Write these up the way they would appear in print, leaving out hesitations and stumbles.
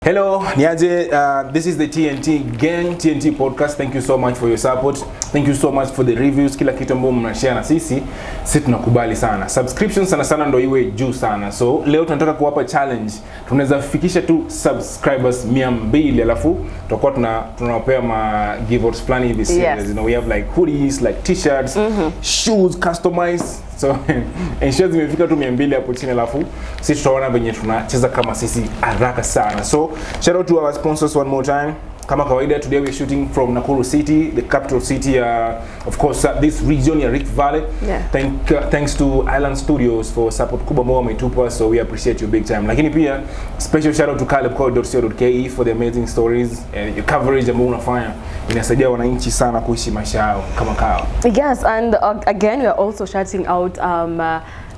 Hello, niaje, this is the TNT gang, TNT Podcast. Thank you so much for your support. Thank you so much for the reviews. Kila kitu ambacho mnashare na sisi tunakubali sana. Subscriptions sana ndio iwe juu sana. So leo tunataka kuwapa challenge. Tunaweza fikisha tu subscribers 200 alafu tutakuwa tunawapea ma giveaways fulani hivi series. You know, we have like hoodies, like t-shirts, shoes customized. So ensure zimefika tu 200 hapo chini alafu sisi tutaona venye tunacheza kama sisi haraka sana. So shout out to our sponsors one more time. Kama kawaida, today we're shooting from Nakuru City, the capital city, of course, this region, Rift Valley. Yeah. Thanks to Island Studios for support kubwa ambao wametupa, so we appreciate you big time. Lakini pia special shout out to calebco.co.ke for the amazing stories and your coverage ambao unafanya inasaidia wananchi sana kuishi maisha yao kama kao. Yes, and again we are also shouting out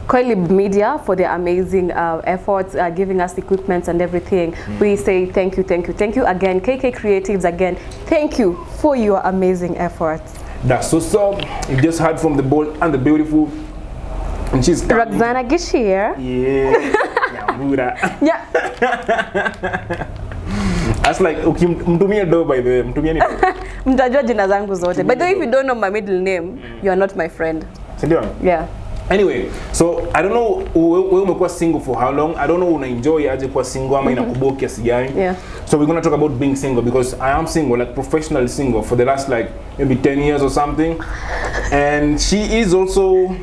Koyo Media for their amazing efforts, giving us equipment and everything. We say thank you again. KK Creatives again, thank you for your amazing efforts. That's so. You just heard from the bold and the beautiful, and she's Roxana and Gichia. Yeah. Yeah. That's like mtumia do by the way. Mtumia ni mtajua jina zangu zote. By the way, if you don't know my middle name, you are not my friend. Sindio? Yeah. Anyway, so I don't know wewe umekuwa single for how long. I don't know una enjoy aje kuwa single ama inakuboa kiasi gani. Yeah. So we're going to talk about being single because I am single, like professionally single for the last like maybe 10 years or something. And she is also.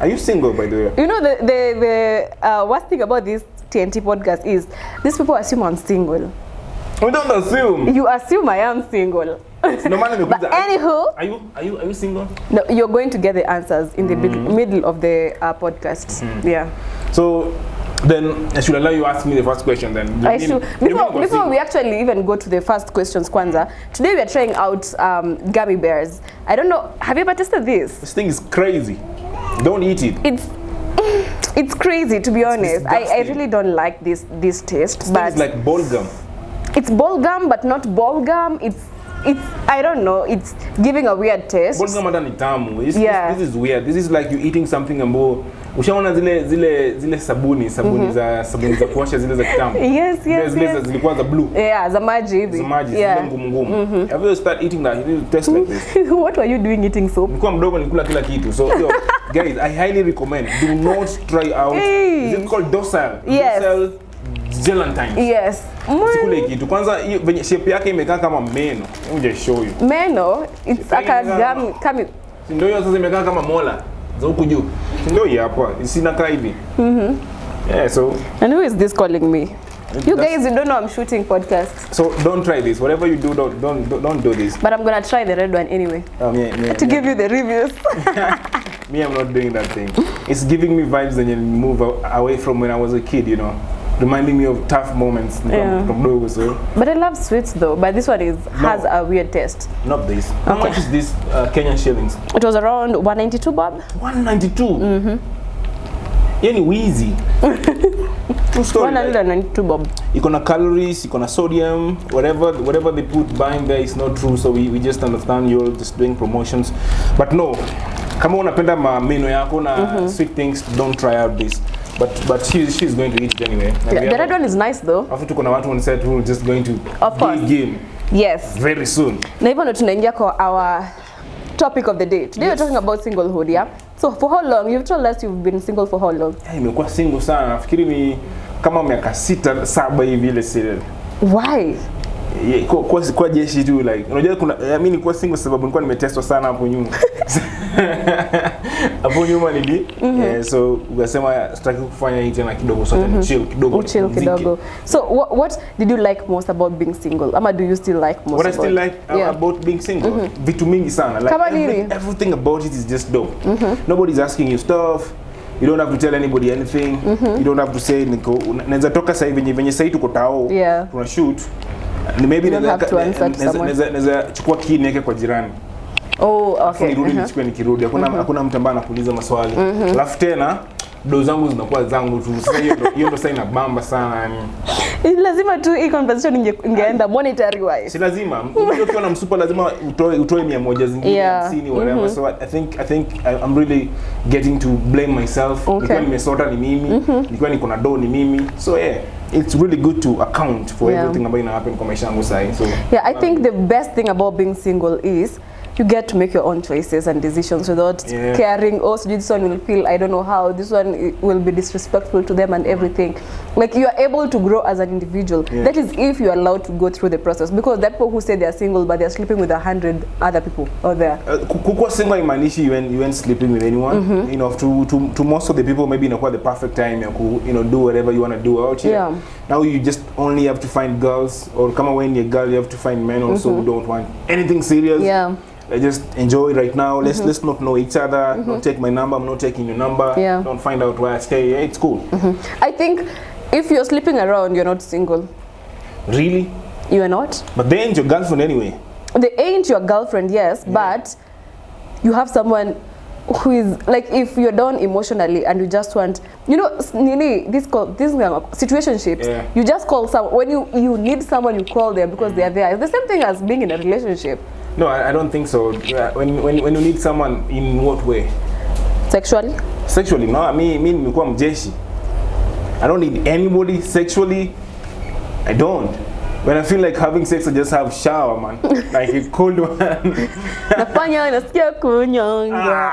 Are you single by the way? You know the worst thing about this TNT podcast is these people assume I'm single. We don't assume. You assume I am single. No matter but anywho, are you single? No, you're going to get the answers in the middle of the podcast. Yeah. So then I should allow you ask me the first question then. Before we actually even go to the first questions, Kwanza, today we are trying out gummy bears. I don't know, have you ever tested this? This thing is crazy. Don't eat it. It's crazy, to be honest. I really don't like this taste. But it's like ball gum. It's ball gum, but not ball gum. It's I don't know. It's giving a weird taste. Ball gum hata ni tamu. This is weird. This is like you eating something ambo. Ushaona zile sabuni za kuosha zile za kitambo. Yes. Zile zilikuwa za blue. Yeah, za maji hivi. Za maji zile ngumu. Have you start eating that? It tastes like this. What were you doing eating soap? Nilikuwa mdogo nilikula kila kitu. So yo, guys, I highly recommend. Do not try out. Is it called docile? Yes. Docile Gelantine. Yes. Sikule kitu. Kwanza venye shape yake imekaa kama meno. Let me just show you. Meno, it's like a gum coming. Ndio hiyo sasa imekaa kama mola za huku juu. Ndio hii hapa. Sina kaa hivi. Yeah, so and who is this calling me? You guys, you don't know I'm shooting podcast. So don't try this. Whatever you do, don't do this. But I'm gonna try the red one anyway. To give you the reviews. Me, I'm not doing that thing. It's giving me vibes when you move away from when I was a kid, you know. Reminding me of tough moments. So. But I love sweets though. But this one has a weird taste. Not this. How much is this Kenyan shillings? It was around 192 bob. 192? Yani wheezy. True story. 192 bob. Iko na calories, iko na sodium, whatever they put buying there is not true, so we just understand you're just doing promotions. But no, kama unapenda meno yako na sweet things, don't try out this. But she's going to eat it anyway. Yeah, the red one is nice though. After tuko na watu wanasema tu just going to game. Yes. Very soon. Na hivyo ndo tunaingia kwa our topic of the day. Today we're talking about singlehood, yeah? So for how long? You've told us you've been single for how long? Nimekuwa single sana. Nafikiri ni kama miaka 6-7 hivi ile serial. Why? Kwa jeshi tu like. Unajua kuna mimi nilikuwa single sababu nilikuwa nimetestwa sana hapo nyuma. Hapo nyuma so ukasema sitaki kufanya hii tena kidogo so chill kidogo. So what did you like most about being single? Ama do you still like most what I still like about being single? Vitu mingi sana. Like everything about it is just dope. Nobody's asking you stuff. You don't have to tell anybody anything. You don't have to say naweza toka sasa hivi venye sasa tuko tao. Tuna shoot. Maybe naweza chukua key niweke kwa jirani. Oh, okay. Nirudi nichukue nikirudi. Hakuna mtu ambaye anakuuliza maswali. Alafu tena do zangu zinakuwa zangu tu. Sasa hiyo ndio sasa inabamba sana yani. Lazima tu hii conversation ingeenda monetary wise. Si lazima. Ukiwa na msupa lazima utoe 100 zingine 50 whatever. So I think I'm really getting to blame myself. Nikiwa nimesota ni mimi, nikiwa niko na do ni mimi. So yeah, it's really good to account for everything ambayo ina happen kwa maisha yangu sahi. So I think the best thing about being single is you get to make your own choices and decisions without caring, oh, so this one will feel, I don't know how, this one will be disrespectful to them and everything. Like, you are able to grow as an individual. That is if you are allowed to go through the process. Because there are people who say they are single, but they are sleeping with 100 other people out there. Kukua single imanishi you went sleeping with anyone. You know, to most of the people, maybe inakuwa the perfect time you know, do whatever you want to do out here. Now you just only have to find girls, or come when you're a girl, you have to find men also who don't want anything serious. I just enjoy right now. Let's not know each other. Don't take my number. I'm not taking your number. Don't find out where I stay. It's cool. I think if you're sleeping around, you're not single. Really? You are not. But they ain't your girlfriend anyway. They ain't your girlfriend, yes, but you have someone who is like, if you're down emotionally and you just want, you know, this situationships. You just call someone when you need someone. You call them because they are there. It's the same thing as being in a relationship. No, I don't think so. When you need someone, in what way? Sexually? Sexually, no. I mean, nimekuwa mjeshi. I don't need anybody sexually. I don't. When I feel like having sex, I just have shower, man. Like a cold one. Nafanya nasikia kunyonga.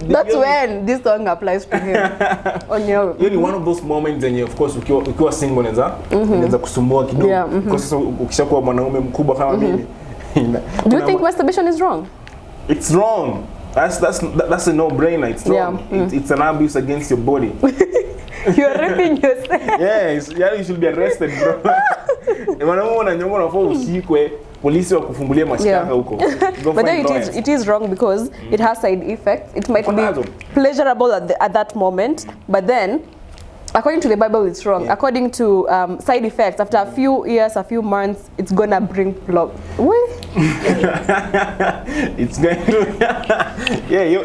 That's when this song applies to him. You're one of those moments, and of course, ukiwa single unaweza kusumbua kidogo. Because sasa ukishakuwa mwanaume mkubwa kama mimi. Do you think masturbation is wrong? It's wrong. That's a no-brainer. It's wrong. It's an abuse against your body. You're raping yourself. Yeah, you should be arrested, bro. Mwanaume unanyonga unafaa ushikwe. Polisi wa kufungulia mashtaka huko. But then it is wrong because it has side effects. It might be pleasurable at that moment, but then according to the Bible it's wrong. According to side effects, after a few years, a few months, it's gonna bring it's going to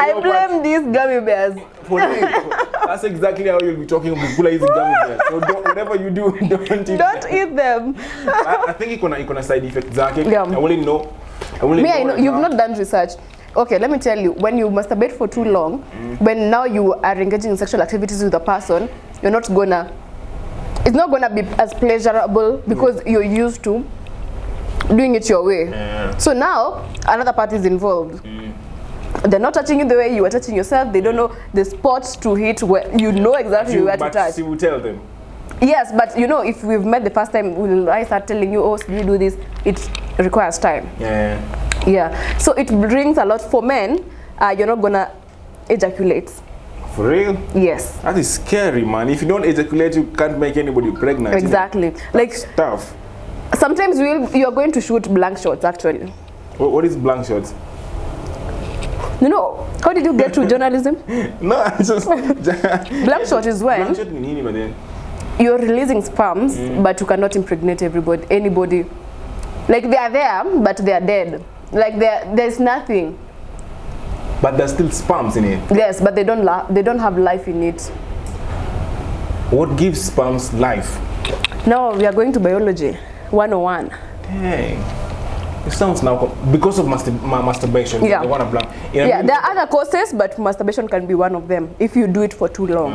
I blame these gummy bears. That's exactly how you'll be talking about gummy bears. So whatever you do, don't eat them. I think it's gonna side effects. I wouldn't know. I know you've not done research. Okay, let me tell you, when you masturbate for too long, when now you are engaging in sexual activities with a person, it's not gonna be as pleasurable because you're used to doing it your way. So now another party is involved. They're not touching you the way you are touching yourself. They don't know the spots to hit where you know exactly where to touch. But you will tell them. Yes, but you know, if we've met the first time, will I start telling you, oh, you do this? It requires time. So it brings a lot for men. You're not gonna ejaculate. For real? Yes. That is scary, man. If you don't ejaculate, you can't make anybody pregnant. Exactly. That's tough. Sometimes you are going to shoot blank shots, actually. What is blank shots? No. How did you get to journalism? No, I just... Blank shot is when blank shot you're releasing sperms, but you cannot impregnate anybody. Like, they are there, but they are dead. Like, there's nothing. But there's still sperms in it. Yes, but they don't have life in it. What gives sperms life? No, we are going to biology 101. Dang. It sounds now because of masturbation. They want to blank. There are other causes, but masturbation can be one of them if you do it for too long.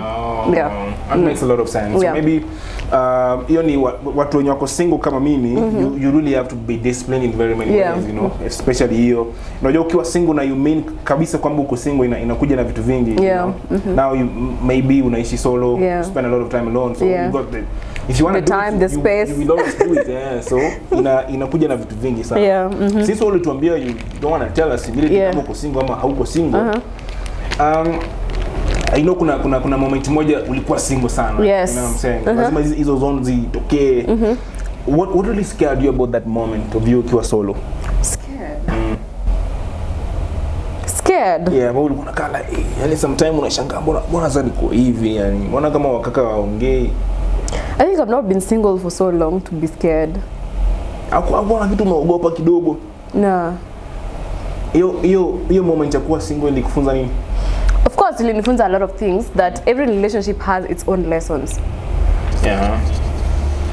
That makes a lot of sense. So maybe watu wenye wako single kama mimi, you really have to be disciplined in very many ways, you know, especially hiyo. Unajua ukiwa single na you mean kabisa kwamba uko single inakuja na vitu vingi. You know? Now you maybe unaishi solo, spend a lot of time alone, so you got the if you want the time, the space. You will always do it. So inakuja na vitu vingi sana. Since all tuambia you don't want to tell us kama uko single ama hauko single. I know kuna moment moja ulikuwa single sana. Yes. You know what I'm saying? Lazima hizo zones zitokee. What really scared you about that moment of you ukiwa solo? Scared? Yeah, but ulikuwa nakala yani sometimes unashangaa mbona sasa niko hivi yani. Mbona kama wakaka waongei. I think I've not been single for so long to be scared. Hakuna kitu unaogopa kidogo? No. Hiyo moment ya kuwa single ilikufunza nini? Of course, it influences a lot of things that every relationship has its own lessons.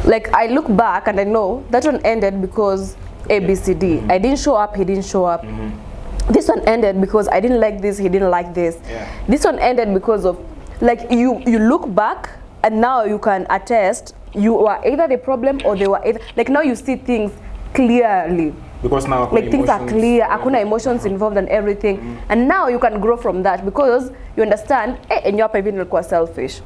Like, I look back and I know that one ended because ABCD. I didn't show up, he didn't show up. This one ended because I didn't like this, he didn't like this. This one ended because of like you look back and now you can attest you were either the problem or they were either, like now you see things clearly. Because now like things are clear, hakuna emotions involved and everything, and now you can grow from that because you understand, enyewe hapa hivi nilikuwa selfish,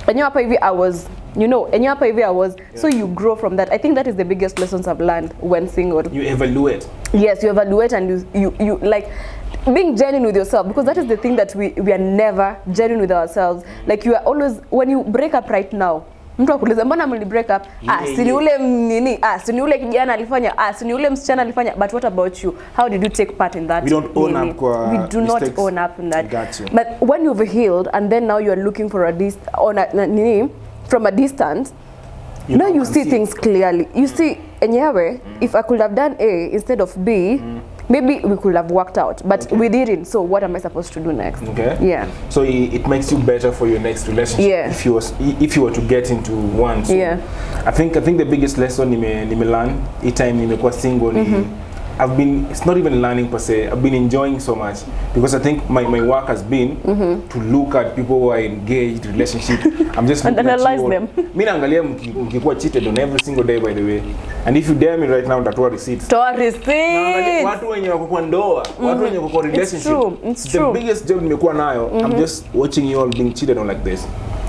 enyewe hapa hivi I was, you know, enyewe hapa hivi I was, so you grow from that. I think that is the biggest lessons I've learned when single. You evaluate. Yes, you evaluate and you like being genuine with yourself, because that is the thing that we are never genuine with ourselves. Like you are always, when you break up right now, mtu akuuliza mbona mli break up, si ni ule nini, si ni ule kijana alifanya, si ni ule msichana alifanya, but what about you? How did you take part in that? We don't own up kwa we do mistakes. not own up in that. Got you. But when you've healed and then now you are looking for from a distance, now you see things clearly. You see, enyewe, if I could have done A instead of B, maybe we could have worked out, but we didn't. So what am I supposed to do next? Okay. Yeah. So it makes you better for your next relationship. Yeah. If you were to get into one. So yeah. I think the biggest lesson nime learn each time nimekuwa single ni I've been, it's not even learning per se, I've been enjoying so much because I think my work has been to look at people who are engaged relationship. I'm just and analyze them. Mimi naangalia mkikuwa cheated on every single day, by the way. And if you dare me right now, nitatoa receipts. Toa receipts. Watu wenye wako kwa ndoa, watu wenye wako kwa relationship. It's true. The biggest job nimekuwa nayo, I'm just watching you all being cheated on like this.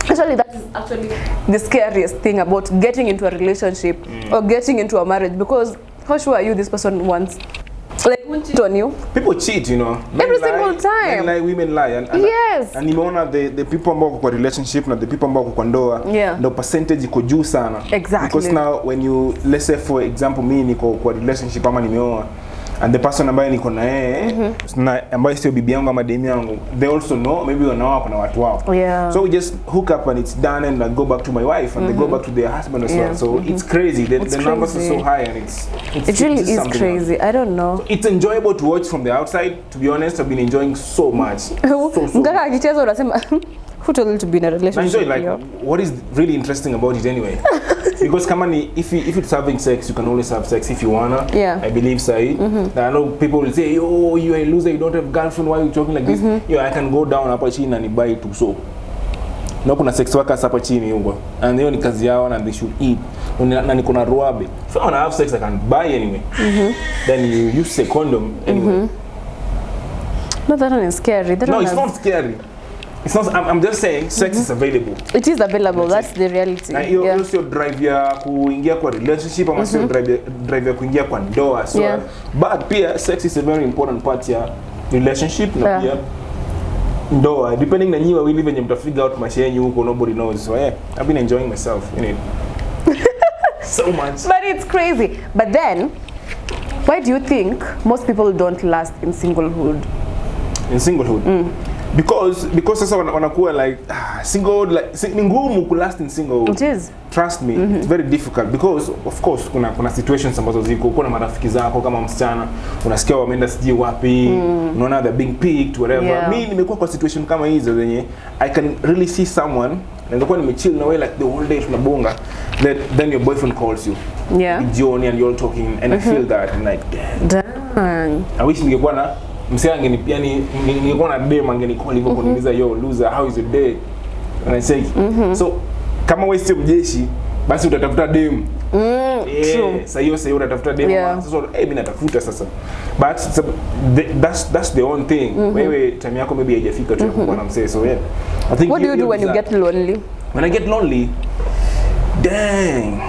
Actually, that is actually the scariest thing about getting into a relationship or getting into a marriage, because how sure are you this person wants? Like, won't cheat on you? People cheat, you know. Every single time. Men lie, women lie. And yes. And nimeona the people ambao kwa relationship na the people ambao kwa ndoa, the percentage iko juu sana. Exactly. Because now when you, let's say for example, mimi niko kwa relationship ama nimeoa, and the person ambaye niko na yeye ambaye sio bibi yangu ama demu yangu, they also know maybe wanaoa kuna watu wao. Yeah. So we just hook up and it's done, and I go back to my wife and they go back to their husband as well. So it's crazy. The numbers are so high, and it really is crazy. Else. I don't know. So it's enjoyable to watch from the outside. To be honest, I've been enjoying so much. Mgaka akicheza unasema who told you to be in a relationship? I enjoy, like, what is really interesting about it anyway? Because if it's having sex, you can always have sex if you wanna. Yeah. I believe so. I know people will say, "Oh, you're a loser. You don't have girlfriend. Why are you talking like this?" I can go down hapa chini and buy two soap. Na kuna sex workers hapa chini huko, and hiyo ni kazi yao, and they should eat. Na niko na ruabe. If I wanna have sex, I can buy anyway. Then you use a condom anyway. No, that one is scary. It's not scary. It's not. I'm just saying, sex is available. It is available. That's the reality. Na hiyo sio drive ya kuingia kwa relationship ama sio drive ya kuingia kwa ndoa. So but pia sex is a very important part ya relationship na pia ndoa, depending na nyiwa wili venye mtafigure out maisha yenu huko, nobody knows. So I've been enjoying myself, so much. But it's crazy. But then, why do you think most people don't last in singlehood? In singlehood? Because sasa wanakuwa like single, like ni ngumu ku last in single. It is. Trust me, it's very difficult because of course kuna situations ambazo ziko, kuna marafiki zako kama msichana unasikia wameenda siji wapi, unaona they're being picked whatever. Mimi nimekuwa kwa situation kama hizo zenye I can really see someone na nilikuwa nimechill na wewe like the whole day tunabonga, then your boyfriend calls you. Jioni and you're talking and I feel that and like damn. I wish ningekuwa na msee ningekuwa na dem angenicall hivyo kuniuliza yo loser how is your day, and I say so kama wewe sio mjeshi basi utatafuta dem. True. Sasa utatafuta dem. Sasa mimi natafuta sasa, but that's the one thing. Wewe time yako maybe haijafika tu kwa na msee. So I think what do you do when you get lonely? When I get lonely, dang,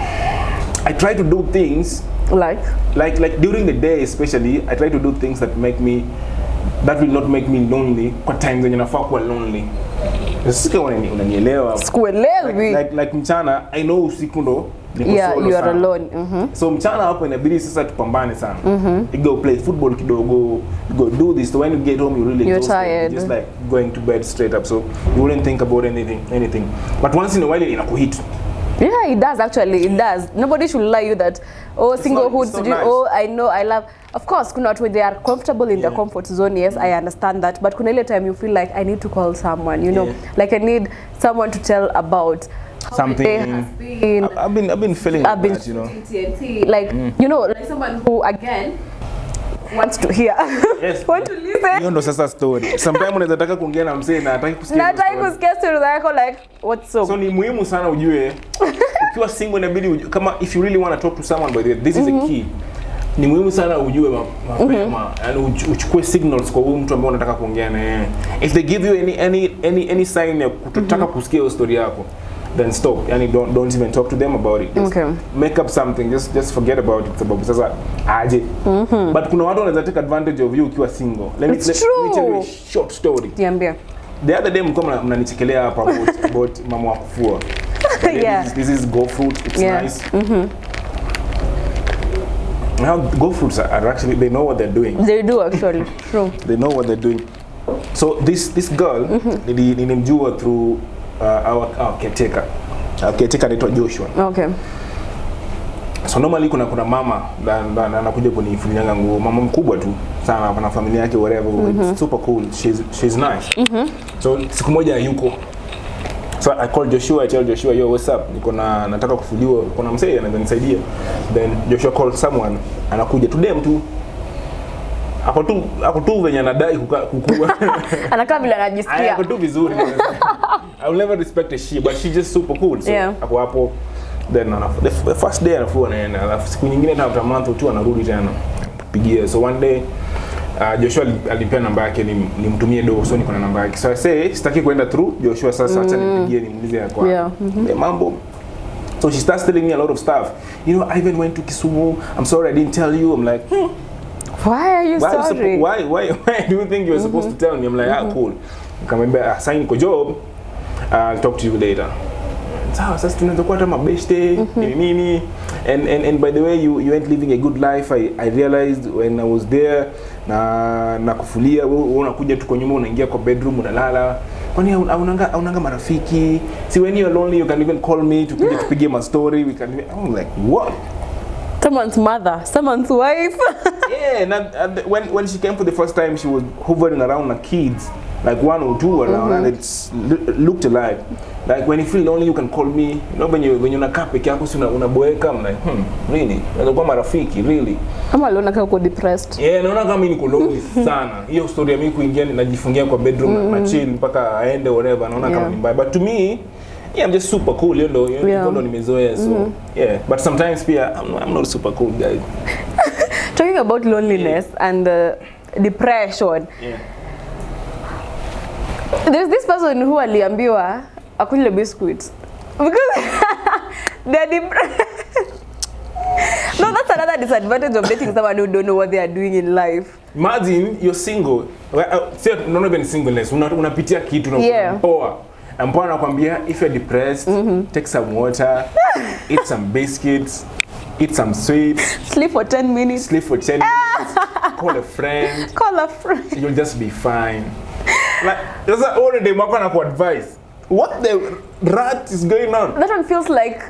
I try to do things like during the day especially, I try to do things that will not make me lonely kwa times when nafaa kuwa lonely. Sisi unanielewa? Sikuelewi. Like mchana I know usiku ndo you are alone. So mchana hapo inabidi sasa tupambane sana. You go play football kidogo, you go do this. So when you get home you really you're tired. Just like going to bed straight up. So you wouldn't think about anything. But once in a while inakuhit. Yeah, it does actually. It does. Nobody should lie you that singlehood. Nice. I know, I love. Of course, kuna watu they are comfortable in their comfort zone. Yes, I understand that. But kuna ile time you feel like I need to call someone. You know, like I need someone to tell about something. I've been feeling that, you know. TNT, like you know, like someone who again wants to hear. Yes. Want to listen. Hiyo ndo sasa story. Sometimes unaweza taka kuongea na msee na hataki kusikia. Na hataki kusikia story zako like what's up. So ni muhimu sana ujue ukiwa single inabidi kama if you really want to talk to someone by the way, this is a key. Ni muhimu sana ujue mapema yani uchukue signals kwa huyo mtu ambaye unataka kuongea na yeye. If they give you any sign ya kutotaka kusikia hiyo story yako, then stop. Yani don't even talk to them about it. Just make up something. Just forget about it. Sababu sasa aje. But kuna watu wanaweza take advantage of you ukiwa single. Let me tell you a short story. Niambia. The other day mko mnanichekelea hapa about mama wa kufua. Yeah. This is go fruit. It's nice. Now go fruits are actually, they know what they're doing. They do actually. True. They know what they're doing. So this girl nilimjua through our caretaker. Our caretaker anaitwa Joshua. Okay. So normally kuna mama anakuja kunifunyanga nguo, mama mkubwa tu sana, ana familia yake whatever. It's super cool. She's nice. So siku moja yuko. So I call Joshua, I tell Joshua, yo, what's up? Niko nataka kufuliwa, kuna msee anaweza nisaidia. Then Joshua called someone, anakuja today mtu. Ako tu venye anadai kukua. Anakaa bila anajisikia. Ako tu vizuri. I will never respect a she, but she's just super cool. So ako hapo. Then the first day anafua naenda, alafu siku nyingine tena after a month or two anarudi tena. Pigia. So one day Joshua alipea namba yake nimtumie do, so niko na namba yake. So I say sitaki kwenda through Joshua, sasa acha nipigie nimuulize kwa mambo. So she starts telling me a lot of stuff. You know, I even went to Kisumu. I'm sorry I didn't tell you. I'm like, why are you sorry? Why do you think you're supposed to tell me? I'm like, cool. Nikamwambia sign kwa job. I'll talk to you later. Sawa, sasa tunaanza kuwa kama beshte nini. And by the way, you ain't living a good life. I realized when I was there na kufulia, wewe unakuja tu kwa nyumba, unaingia kwa bedroom unalala. Kwani haunanga marafiki? See, when you're lonely you can even call me tupige my story. We can I'm like, what? Someone's mother, someone's wife. And when she came for the first time, she was hovering around the kids, like one or two around, and it looked alike. Like when you feel lonely, you can call me. You know, when you unakaa peke yako, unaboeka, I'm like, really? Unakuwa marafiki, really? Kama unaona kama uko depressed. Naona kama mimi niko lonely sana. Hiyo story ya mimi kuingia najifungia kwa bedroom na chill mpaka aende whatever, naona kama ni mbaya. But to me, I'm just super cool, ndo nimezoea. So but sometimes pia I'm not super cool guy. Talking about loneliness and depression. There's this person who aliambiwa akule biscuits because they're depressed. No, that's another disadvantage of dating someone who don't know what they are doing in life. Imagine you're single. Say not even singleness. Unapitia kitu na poa. And poa anakuambia if you're depressed, take some water, eat some biscuits, eat some sweets, sleep for 10 minutes. Call a friend. You'll just be fine. Like that's already makana ku advice. What the rat is going on? That one feels like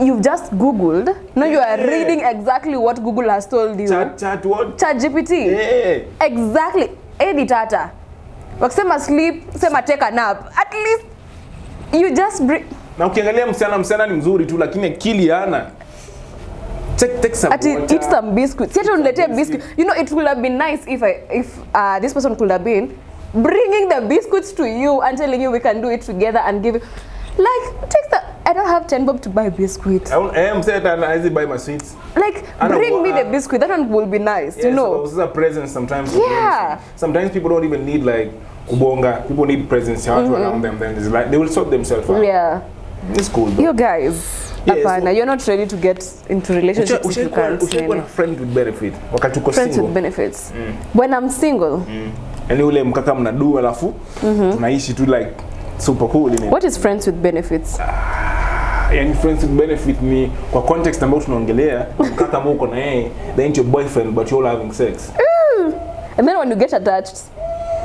you've just Googled. Now you are reading exactly what Google has told you. Chat what? Chat GPT. Exactly. Edi tata. Wakisema sleep, sema take a nap. At least you just na ukiangalia msichana ni mzuri tu lakini akili hana. Take some water. Eat some biscuits. Yet unlete biscuit. You know, it would have been nice if this person could have been bringing the biscuits to you and telling you we can do it together and give you, like, I don't have 10 bob to buy biscuits. I'm saying that I buy my sweets. Like, bring me the biscuit. That one will be nice, you know. It's a present sometimes. Yeah. Sometimes people don't even need like kubonga. People need presents around them. Then it's like they will sort themselves out. Yeah. It's cool though. You guys. Apana, you're not ready to get into relationships if you can't. Ushaikuwa friend with benefit. Wakati uko single. Friends with benefits. When I'm single. Yani ule mkaka mnadu alafu tunaishi tu like super cool. What is friends with benefits? Yani friends with benefit ni kwa context ambayo tunaongelea mkaka mko na yeye, they ain't your boyfriend but you're having sex. And then when you get attached.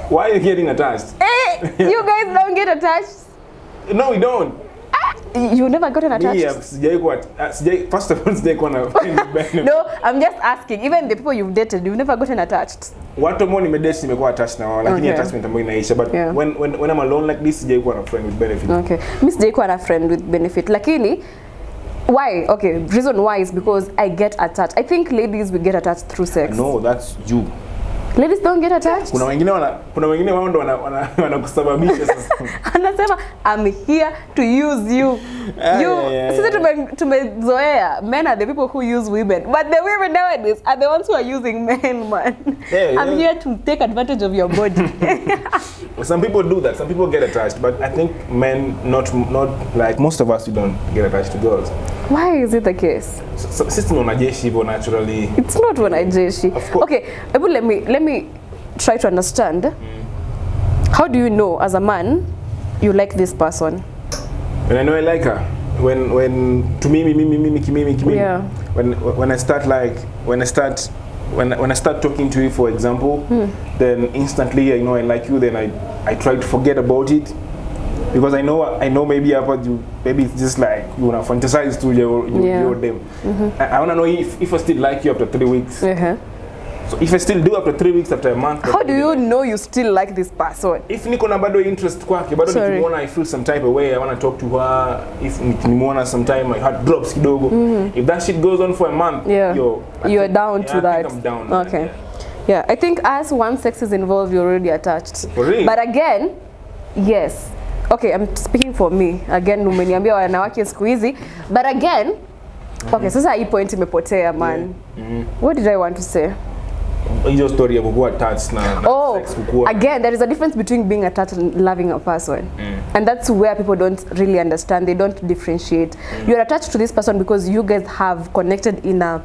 Why are you getting attached? You guys don't get attached? No, we don't. You never gotten attached? Yeah, first of all, sijaikuwa na friend with benefit. No, I'm just asking. Even the people you've dated, you've never gotten attached? Watu ambao nimedate nimekuwa attached na wao, lakini attachment ambayo inaisha. But when I'm alone like this, sijaikuwa na friend with benefit. Okay. Mimi sijaikuwa na friend with benefit, lakini Why? Okay, reason why is because I get attached. I think ladies will get attached through sex. No, that's you. Ladies don't get attached. Kuna wengine wao ndo wanakusababisha sasa. Anasema I'm here to use you. Sisi tumezoea men are the people who use women, but the women nowadays are the ones who are using men, man. I'm here to take advantage of your body. Some people do that. Some people get attached, but I think men not like most of us, we don't get attached to girls. Why is it the case? System wanajeshi hivyo naturally. It's not wanajeshi. Okay, let me try to understand. How do you know as a man you like this person? When I know I like her, when to me, yeah. when I start talking to you, for example, then instantly I know I like you. Then I try to forget about it. Because I know maybe it's just like you wanna fantasize to your them. I wanna know if I still like you after 3 weeks. So if I still do after 3 weeks, after a month. How do you know you still like this person? If niko na bado interest kwake, bado nikimuona I feel some type of way, I wanna talk to her. If nikimuona sometime my heart drops kidogo. If that shit goes on for a month, you're down to that. I think I'm down. Okay. Yeah, I think as once sex is involved, you're already attached. For real? But again, yes. Okay, I'm speaking for me. Again, umeniambia wanawake siku hizi. But again, okay, sasa hii point imepotea, man. What did I want to say? Your story of kuwa attached na sex kukua. Again, there is a difference between being attached and loving a person. And that's where people don't really understand. They don't differentiate. You're attached to this person because you guys have connected in a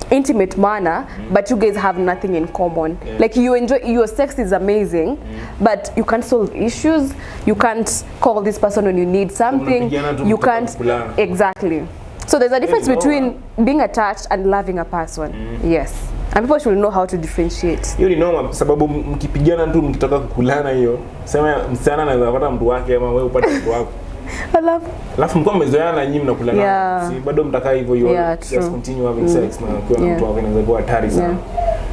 intimate manner, but you guys have nothing in common. Like you enjoy, your sex is amazing, but you can't solve issues. You can't call this person when you need something. You can't, exactly. So there's a difference between being attached and loving a person. Yes. And people should know how to differentiate. Hiyo ni normal sababu mkipigana tu mkitaka kukulana hiyo. Sema msichana anaweza kupata mtu wake ama wewe upate mtu wako. Alafu mko mmezoeana nyinyi mnakulana. Si bado mtakaa hivyo you just continue having sex na ukiwa na mtu wako inaweza kuwa hatari sana.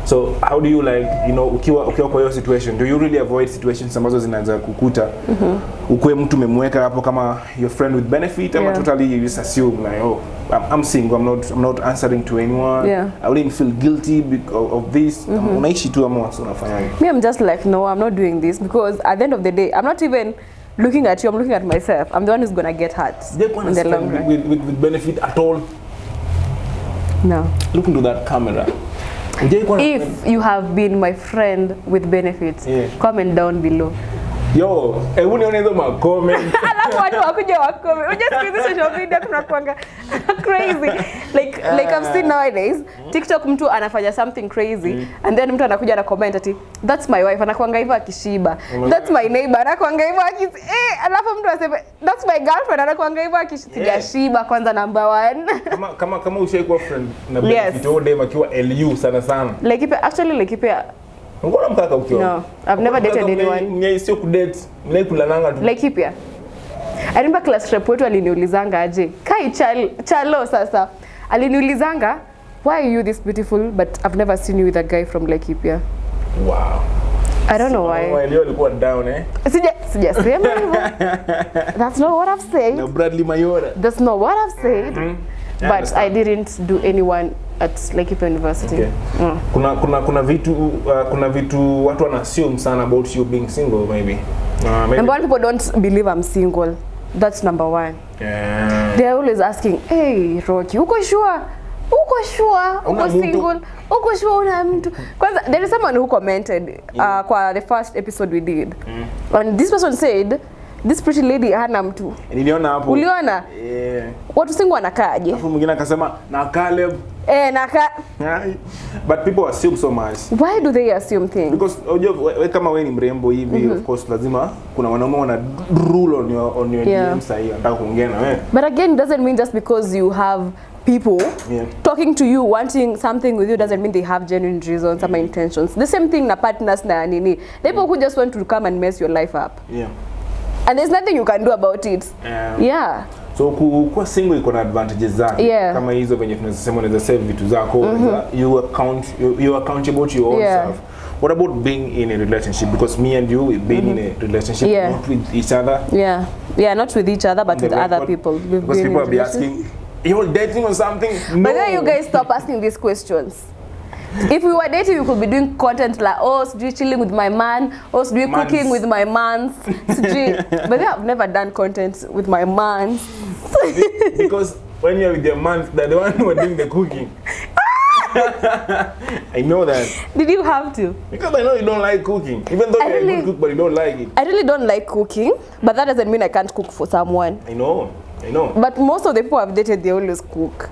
So how do you like, you know, ukiwa kwa hiyo situation, do you really avoid situations ambazo zinaweza kukuta ukue mtu umemweka hapo kama your friend with benefit ama totally you just assume like, oh, I'm single, I'm not answering to anyone. I wouldn't feel guilty because of this. Unaishi tu ama unafanya nini? Me, I'm just like, no, I'm not doing this because at the end of the day, I'm not even looking at you, I'm looking at myself. I'm the one who's gonna get hurt in the long run. With benefit at all? No. Look into that camera. If you have been my friend with benefits, comment down below. Yo, hebu nione hizo ma comment. Alafu watu wakuja wakome. Unajua social media kuna kuanga crazy. Like I've seen nowadays, TikTok mtu anafanya something crazy and then mtu anakuja na comment ati that's my wife, anakuanga hivyo akishiba. That's my neighbor, anakuanga hivyo alafu mtu aseme that's my girlfriend, anakuanga hivyo akishiba kwanza number 1. Kama ushaikuwa friend na benefit dem akiwa LU sana. Laikipia Ngona mkaka ukiwa? No, I've never dated anyone. Mimi sio kudate, mimi kulananga tu. Laikipia. I remember class rep wetu aliniulizanga aje. Kai chalo sasa. Aliniulizanga, why are you this beautiful but I've never seen you with a guy from Laikipia. Wow. I don't know why. Why you alikuwa down Sijasema hivyo. That's not what I've said. No Bradley Mayora. That's not what I've said. But I didn't do anyone at Laikipia University. Okay. Kuna vitu watu wana assume sana about you being single maybe. Number one, people don't believe I'm single. That's number one. They're always asking, hey Rocky, uko sure? Uko single? Uko sure una mtu? Kwanza there is someone who commented kwa the first episode we did. And this person said, this pretty lady hana mtu. Niliona hapo. Uliona? Watu single wanakaaje? Alafu mwingine akasema na Caleb. But people assume so much. Why do they assume things? Because wewe kama wewe ni mrembo hivi, of course lazima kuna wanaume wana rule on your DM sahi anataka kuongea na wewe. But again, it doesn't mean just because you have people talking to you wanting something with you doesn't mean they have genuine reasons or intentions. The same thing na partners na nini. People who just want to come and mess your life up. And there's nothing you can do about it. So kuwa single iko na advantages zake kama hizo venye tunasema unaweza save vitu zako, you accountable to your own self. What about being in a relationship? Because me and you, we've been in a relationship, not with each other. Not with each other, but with other people. Because people will be asking, you're dating or something? No. But then you guys stop asking these questions. If we were dating, we could be doing content like, oh, so chilling with my man, or so cooking with my mans. But then I've never done content with my mans. Because when you're with your mans, they're the one who are doing the cooking. I know that. Did you have to? Because I know you don't like cooking. Even though you're a good cook, but you don't like it. I really don't like cooking, but that doesn't mean I can't cook for someone. I know. But most of the people I've dated, they always cook.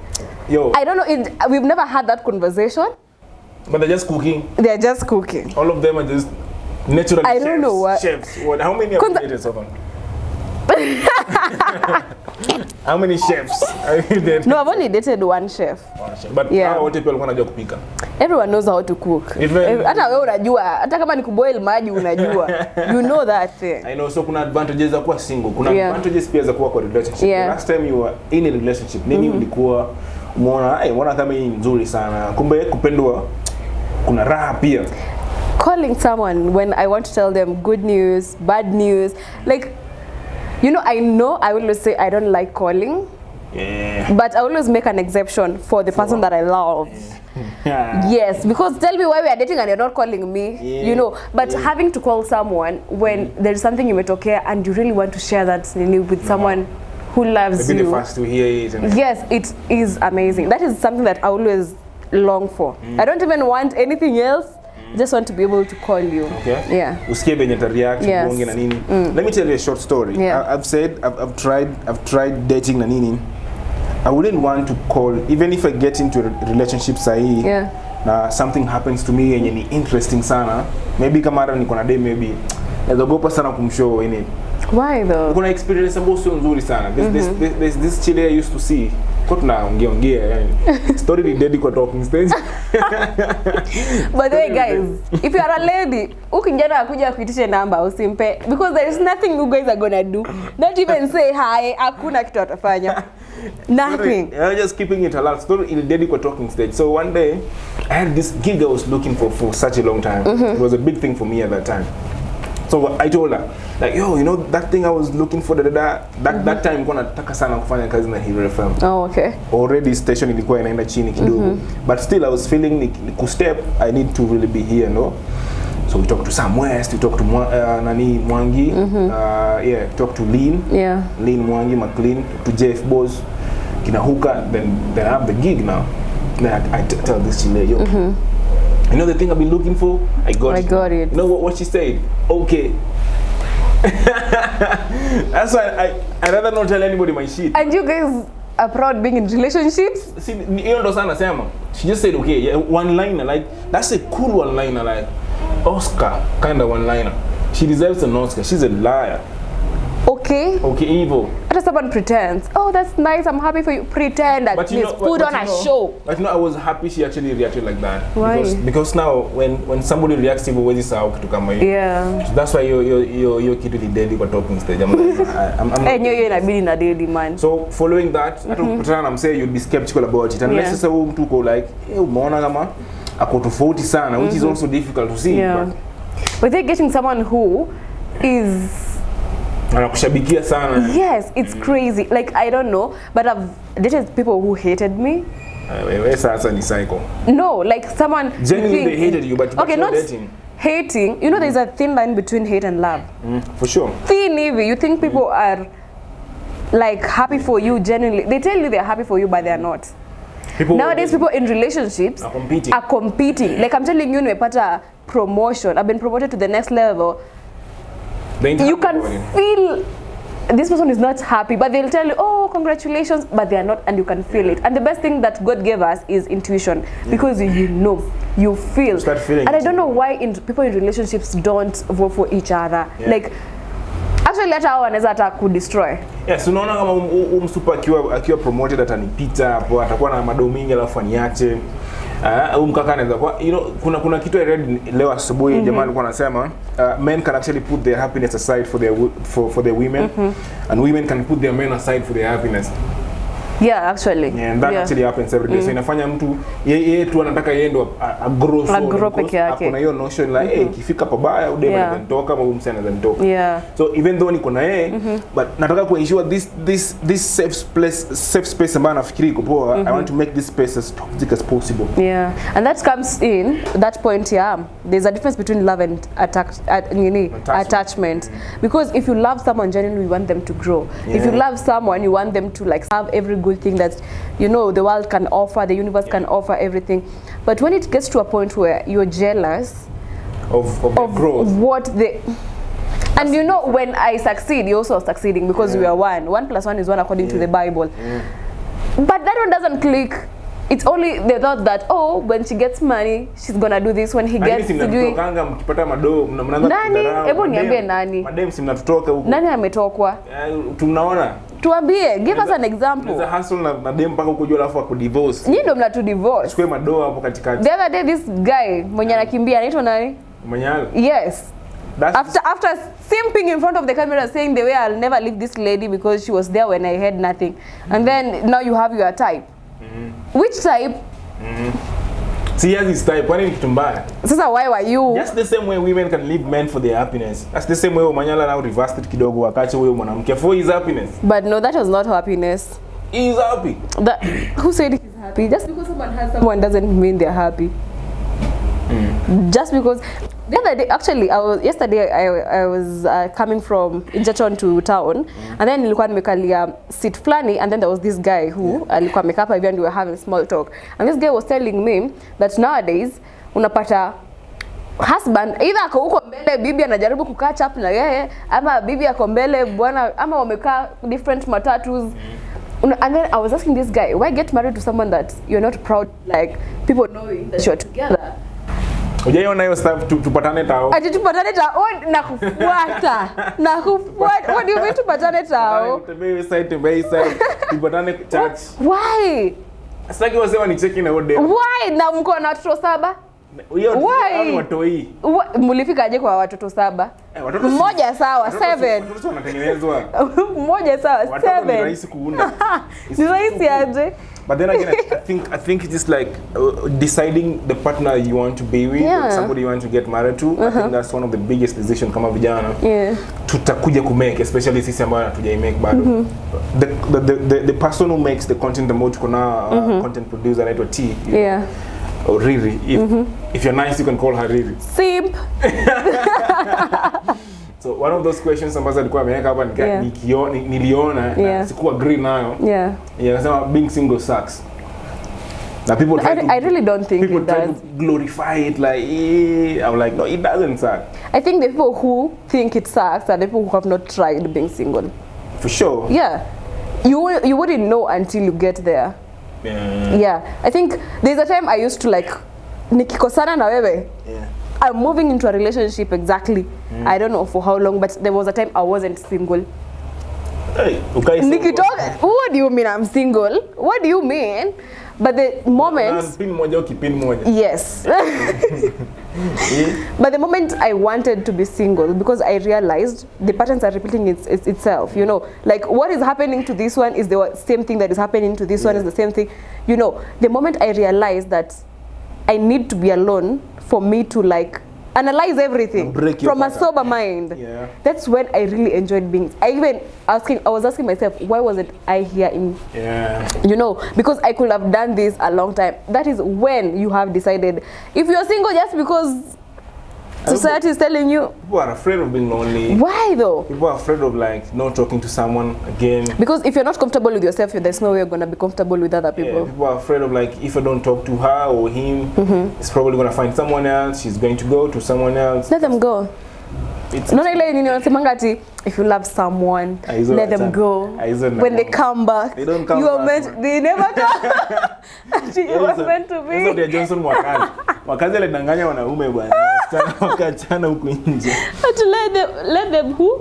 Yo. I don't know, we've never had that conversation. But they're just cooking. They're just cooking. All of them are just naturally I don't know what. chefs. How many have you dated so far? How many chefs are you dated? No, I've only dated one chef. But how wote people wanajua kupika? Everyone knows how to cook. Hata wewe unajua, hata kama ni kuboil maji unajua. You know that thing. I know, so kuna advantages za kuwa single. Kuna advantages pia za kuwa kwa relationship. The last time you were in a relationship, nini ulikuwa umeona kama hii nzuri sana. Kumbe kupendwa kuna raha pia. Calling someone when I want to tell them good news, bad news, like, you know I always say I don't like calling, but I always make an exception for the person that I love. Yes, because tell me why we are dating and you're not calling me, you know. But having to call someone when there's something you metokea and you really want to share that with someone who loves Maybe you. the first to hear it. Yes, it is amazing. That is something that I always long for. I don't even want anything else. Just want to be able to call you. Okay. Yeah. Usikie venye react bonge na nini. Let me tell you a short story. Yeah. I've tried dating na nini. I wouldn't want to call even if I get into a relationship sahi. Yeah. Na something happens to me yenye ni interesting sana. Maybe kama hata niko na day maybe. Naogopa sana kumshow Innit. Why though? Kuna experience ambayo sio nzuri sana. There's this chile I used to see. Kwa tunaongea yani. Story ni dead kwa talking stage. By the way guys, if you are a lady, ukijana akuja kuitisha namba usimpe because there is nothing you guys are gonna do. Not even say hi, hakuna kitu atafanya. Nothing. I'm just keeping it alive. Story in dead kwa talking stage. So one day I had this gig I was looking for such a long time. It was a big thing for me at that time. So I told her, like, yo, you know that thing I was looking for, that time nilikuwa nataka sana kufanya kazi na Hero FM. Oh, okay. Already station ilikuwa inaenda chini kidogo. But still I was feeling ni step, I need to really be here, no? So we talked to Sam West, we talked to Nani Mwangi, talked to Lean. Yeah. Lean Mwangi, McLean, to Jeff Boz, Kina Huka, then I have the gig now. Then I tell this chile, yo. You know the thing I've been looking for? I got it. You know what she said? Okay. That's why I rather not tell anybody my shit. And you guys are proud being in relationships? See, you know, she just said, okay, yeah, one-liner, like, that's a cool one-liner, like, Oscar kind of one-liner. She deserves an Oscar. She's a liar. Okay. Okay, evil. After someone pretends, oh, that's nice, I'm happy for you. Pretend at least, put on a show. But you know, I was happy she actually reacted like that. Why? Because now, when somebody reacts, even when it's out to come, yeah. That's why you're kid with the kwa talking stage. I'm you're in a daily man. So following that, I'm saying you'd be skeptical about it, unless you say to go like, umeona kama ako tofauti sana, which is also difficult to see. Yeah. But they're getting someone who is. Anakushabikia sana. Yes, it's crazy. Like, I don't know, but I've dated people who hated me. Sasa ni psycho. No, like someone genuinely they hated you, but okay, not dating. Hating. You know, there's a thin line between hate and love. For sure. Thin, you think people are like happy for you genuinely. They tell you they're happy for you, but they're not. Nowadays, people in relationships are competing. Like I'm telling you, nimepata promotion. I've been promoted to the next level. You can feel this person is not happy, but they'll tell you, oh, congratulations, but they are not, and you can feel it. And the best thing that God gave us is intuition, because you know, you feel. Start feeling. And I don't know why people in relationships don't vote for each other. Like, actually, let our wanaweza kudestroy. Yes, unaona kama msupa akiwa promoted atanipita hapo, atakuwa na madomingi alafu aniache. Mkaka anaweza kwa, you know, kuna kitu I read leo asubuhi, jamaa alikuwa anasema men can actually put their happiness aside for their women, and women can put their men aside for their happiness. Yeah, actually. Yeah, and that actually happens every day. So inafanya mtu yeye tu anataka yeye ndo grow peke yake. Kuna hiyo notion like hey, ikifika pabaya udema anaweza nitoka ama msana anaweza nitoka. Yeah. So even though niko na yeye but nataka ku ensure this safe space ambayo nafikiri iko poa. I want to make this space as toxic as possible. Yeah. And that comes in that point there's a difference between love and attachment. Because if you love someone genuinely, you want them to grow. If you love someone, you want them to like have every good thing that the world can offer, the universe can offer, everything. But when it gets to a point where you're jealous of growth, what they and when I succeed, you also are succeeding because we are one. 1 + 1 is 1 according to the Bible. But that one doesn't click. It's only the thought that when she gets money, she's gonna do this. When he gets mnatokanga mkipata madoo mnaanza kudharau. Hebu niambie nani? Madem si mnatutoka huko. Nani ametokwa? Tunaona. Tuambie, give us an example. There's a hustle na dem mpaka huko juu alafu akudivorce. Nyinyi ndio mnatu divorce. Chukue madoo hapo katikati. The other day this guy mwenye anakimbia anaitwa nani? Manyala. Yes. After simping in front of the camera saying the way I'll never leave this lady because she was there when I had nothing. And then now you have your type. Which type? See, he has his type. Why kitu mbaya? Sasa why were you? Just the same way women can leave men for their happiness. That's the same way Manyala now reversed it kidogo wakache huyo mwanamke for his happiness. But no, that was not happiness. He is happy. Who said he's happy? Just because someone has someone doesn't mean they're happy. Just because the other day, actually, yesterday I was coming from Gichia to town, and then nilikuwa nimekalia seat flani, and then there was this guy who alikuwa amekapa hivi and we were having small talk, and this guy was telling me that nowadays unapata husband either ako huko mbele bibi anajaribu kukatch up na yeye, ama bibi ako mbele bwana, ama wamekaa different matatus. And then I was asking this guy, why get married to someone that you're not proud, like people knowing that you're together? Ujaona hiyo stuff tupatane tao. Ati tupatane tao nakufuata. Nakufuata. What do you mean tupatane tao? Tembei side. Tupatane church. Why? Sitaki wasema ni checking out there. Why? Na mko na watoto 7? Why? Watoi. Mulifika aje kwa watoto 7? Mmoja sawa 7. Watoto wanatengenezwa. Mmoja sawa 7. Watoto ni rahisi kuunda. Ni rahisi aje? But then again, I think it is like deciding the partner you want to be with, or somebody you want to get married to. I think that's one of the biggest decisions kama vijana. Tutakuja kumake, especially sisi ambao hatuja make bado. The person who makes the content the most kuna content producer anaitwa T. Or Riri. If you're nice, you can call her Riri. Simp. So one of those questions ambazo alikuwa ameweka hapa niliona na sikuwa agree nayo. Anasema being single sucks. Now people I really don't think people it does. Try to glorify it like I'm like no, it doesn't suck. I think the people who think it sucks are the people who have not tried being single. For sure. Yeah. You wouldn't know until you get there. Yeah. I think there's a time I used to like nikikosana na wewe. I'm moving into a relationship exactly. I don't know for how long, but there was a time I wasn't single. Hey, okay. Nikitoka, what do you mean I'm single? What do you mean? But the moment pin moja ukipin moja. Yes. But the moment I wanted to be single, because I realized the patterns are repeating itself, like what is happening to this one is the same thing that is happening to this one is the same thing. The moment I realized that I need to be alone for me to like analyze everything from a sober mind. That's when I really enjoyed being. I was asking myself, why wasn't I here in? Because I could have done this a long time. That is when you have decided. If you're single just because society is telling you. People are afraid of being lonely. Why though? People are afraid of like not talking to someone again. Because if you're not comfortable with yourself, there's no way you're gonna be comfortable with other people. Yeah, people are afraid of like if I don't talk to her or him, it's probably gonna find someone else. She's going to go to someone else. Let them go. It's not like if you love someone, let them go. When they come back, they don't come back. They never come. You were meant to be. Sasa dia Johnson wakazi alidanganya wanaume bwana. Wakachana huko nje. Let them who?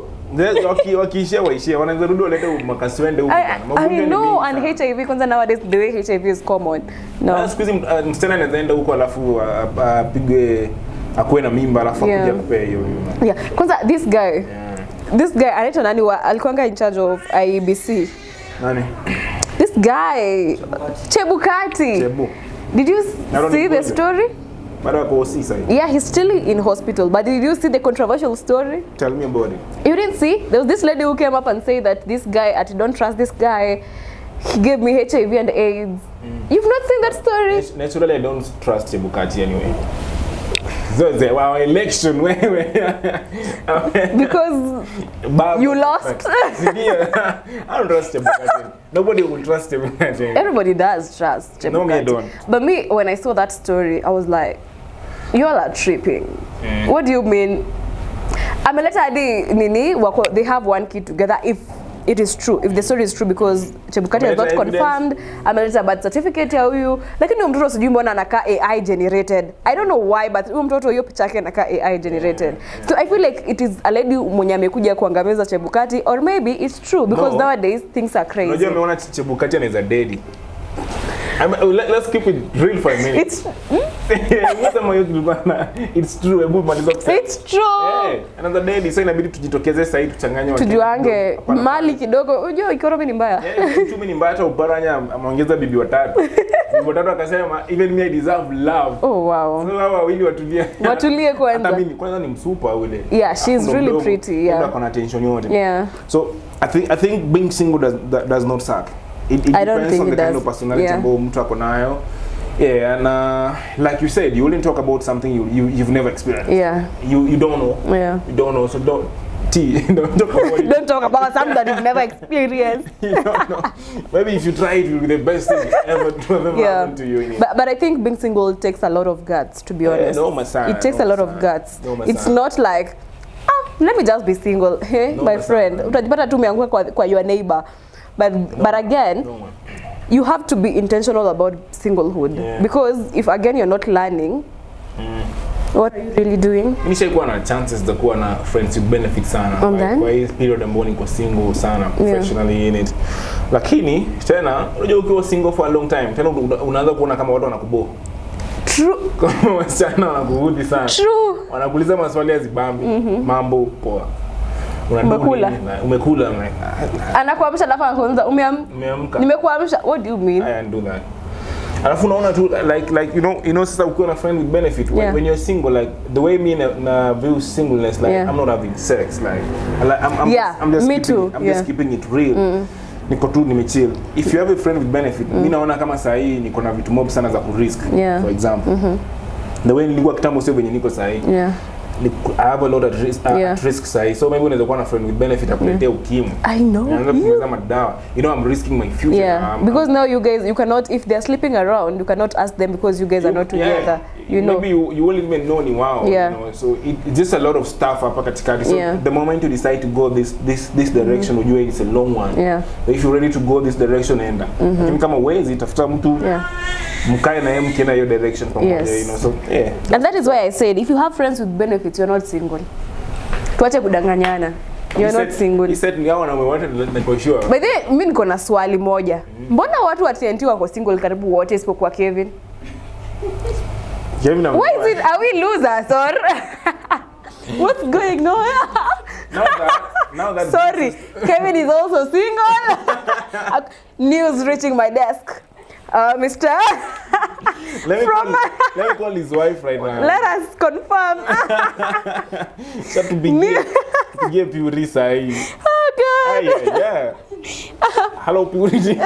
Wakiishia waishia wanaanza rudi walete makaswende huko bwana. I know, and HIV kwanza nowadays the way HIV is common. No. Siku hizi msichana anaenda huko alafu apigwe akuwe na mimba alafu akuja kupea hiyo. Kwanza this guy anaitwa nani alikuanga in charge of IEBC. Nani? This guy, Chebukati. Chebu. Did you see the story? Yeah, he's still in hospital. But did you see the controversial story? Tell me about it. You didn't see? There was this lady who came up and said that this guy, I don't trust this guy. He gave me HIV and AIDS. You've not seen that story? Naturally, I don't trust Chebukati anyway. So it's our election because you lost. I don't trust Chebukati. Nobody will trust Chebukati. Everybody does trust Chebukati. No, me I don't. But me, when I saw that story, I was like, you all are tripping. What do you mean? They have one kid together. If it is true, if the story is true, because Chebukati has not confirmed, ameleta birth certificate ya huyu, lakini huyu mtoto sijui mbona anakaa AI generated. I don't know why, but huyu mtoto hiyo picha yake anakaa AI generated. So I feel like it is a lady mwenye amekuja kuangamiza Chebukati, or maybe it's true because nowadays things are crazy. Unajua umeona Chebukati anaweza daddy. Let's keep it real for a minute. It's true. It's true. Another day so inabidi tujitokeze sasa tuchanganye watu. Tujuange mali kidogo. Unajua economy ni mbaya. Uchumi ni mbaya, hata Uparanya ameongeza bibi watatu. Bibi watatu akasema even me I deserve love. Oh wow. So hawa wawili watulie. Watulie kwanza. Hata mimi kwanza ni msupa yule. Yeah, she's really pretty. Yeah. Kuna tension yote. Yeah. So I think being single does not suck. It depends on the kind of personality ambayo mtu ako nayo. Yeah, and like you said, you only talk about something you've never experienced. Yeah. You don't know. Yeah. You don't know, so don't talk about it. Don't talk about something that you've never experienced. You don't know. Maybe if you try it, it will be the best thing ever to have ever happened to you. But I think being single takes a lot of guts, to be honest. No, my son. It takes a lot of guts. It's not like, let me just be single. Hey, my friend. Utajipata tu umeanguka kwa your neighbor. But again, you have to be intentional about singlehood. Yeah. Because if again you're not learning, what are you really doing? Nishaikuwa na chances za kuwa na friends with benefits sana. Kwa hii period ambayo niko single sana professionally in it. Lakini tena unajua ukiwa single for a long time, tena unaanza kuona kama watu wanakubo. True. Kama wasichana wanakuhudi sana. True. Wanakuuliza maswali ya zibambi, mambo poa. Umekula anakuamsha alafu anakuuliza umeamka. Nimekuamsha. What do you mean? I do that. Alafu unaona tu like you know sasa ukiwa na friend with benefit when you're single, like the way me na view singleness, like I'm not having sex, like I'm just keeping it real. Niko tu nimechill. If you have a friend with benefit, mimi naona kama saa hii niko na vitu mob sana za kurisk. For example, the way nilikuwa kitambo sio venye niko saa hii. I have a lot of risk side, so maybe unaweza kuwa na friend with benefit akuletea ukimwi. I know. Naanza kumeza madawa. You know, I'm risking my future. Yeah, because now you guys, you cannot, if they're sleeping around, you cannot ask them because you guys are not together. You know. Maybe you won't even know ni wao. You know, so it's just a lot of stuff hapa katikati. So the moment you decide to go this direction, ujue it's a long one. So if you're ready to go this direction, enda. Lakini kama wezi tafuta mtu mkae na yeye mkienda hiyo direction pamoja, you know. So and that is why I said if you have friends with benefits, you're not single. Tuache kudanganyana. You're not single. He said ngao na wote niko sure. By the way, mimi niko na swali moja. Mbona watu wa TNT wako single karibu wote isipokuwa Kevin? Kevin, why is it, are we losers or what's going on? Now that sorry, Kevin is also single. News reaching my desk. Mr. let me call his wife right now. Let us confirm. So to give Purity. Oh God. Yeah. Hello Purity.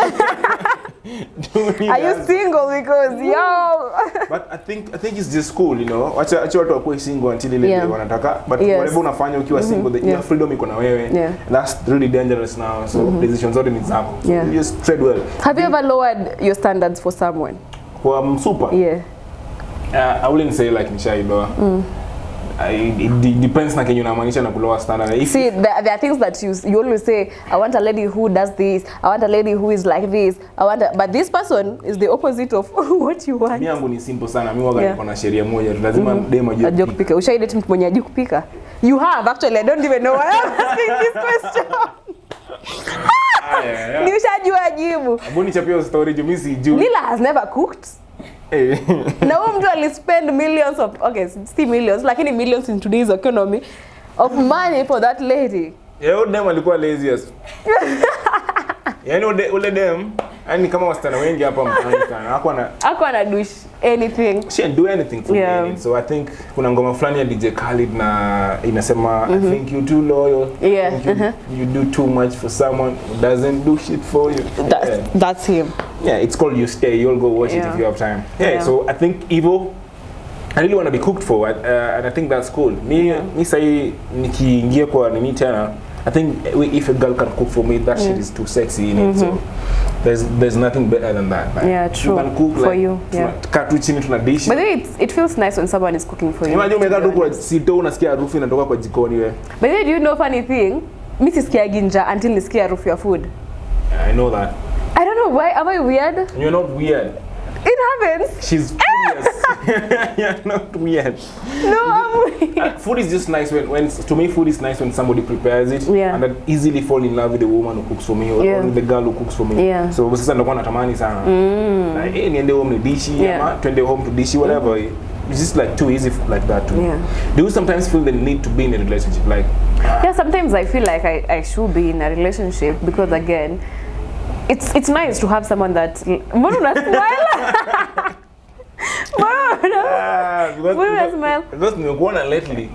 Are you single? Because yo. But I think it's just cool, you know. Acha watu wakuwe single until ile day wanataka. But whatever unafanya ukiwa single, your freedom iko na wewe. That's really dangerous now. So decisions zote ni zako. You just tread well. Have you ever lowered your standards for someone? For super? Yeah. I wouldn't say like nishaidoa. It depends na kenye unamaanisha na kulower standard. See, there are things that you always say, I want a lady who does this, I want a lady who is like this, but this person is the opposite of what you want. Mimi yangu ni simple sana. Mimi waga niko na sheria moja, lazima dem ajue kupika. Ushaidate mtu mwenye ajue kupika? You have actually. I don't even know why I'm asking this question. Ni ushajua jibu. Abuni chapio story mimi sijui. Lila has never cooked. Na huyo mtu alispend millions of, still millions, lakini millions in today's economy of money for that lady. Dem alikuwa lazy as. Yaani ule dem Yaani kama wasichana wengi hapa mtaani sana. Hakuwa ana do anything. She didn't do anything for me. So I think kuna ngoma fulani ya DJ Khaled na inasema I think you too loyal. Yeah. You do too much for someone who doesn't do shit for you. That's him. Yeah, it's called You Stay. You'll go watch it if you have time. Yeah, so I think Evo, I really want to be cooked for, and I think that's cool. Me say nikiingia kwa nini tena, I think if a girl can cook for me, that shit is too sexy in it. So there's nothing better than that. Like, yeah, true. You can cook for like, you. Yeah. Katu chini tuna dish. But then it feels nice when someone is cooking for you. Imagine umekaa tu kwa sito unasikia harufu inatoka kwa jikoni wewe. But then do you know funny thing? Mimi sisikia ginja until nisikia harufu ya food. I know that. I don't know why. Am I weird? You're not weird. It happens. She's furious. You're not weird. No, I'm weird. Food is just nice when to me food is nice when somebody prepares it and I easily fall in love with the woman who cooks for me or with the girl who cooks for me. Yeah. So sasa ndo kwa natamani sana. Like niende home ni dishi ama twende home to dishi whatever. It's just like too easy like that too. Yeah. Do you sometimes feel the need to be in a relationship like yeah, sometimes I feel like I should be in a relationship because again it's nice to have someone that mbona smile? Mbona smile? Because nimekuona lately.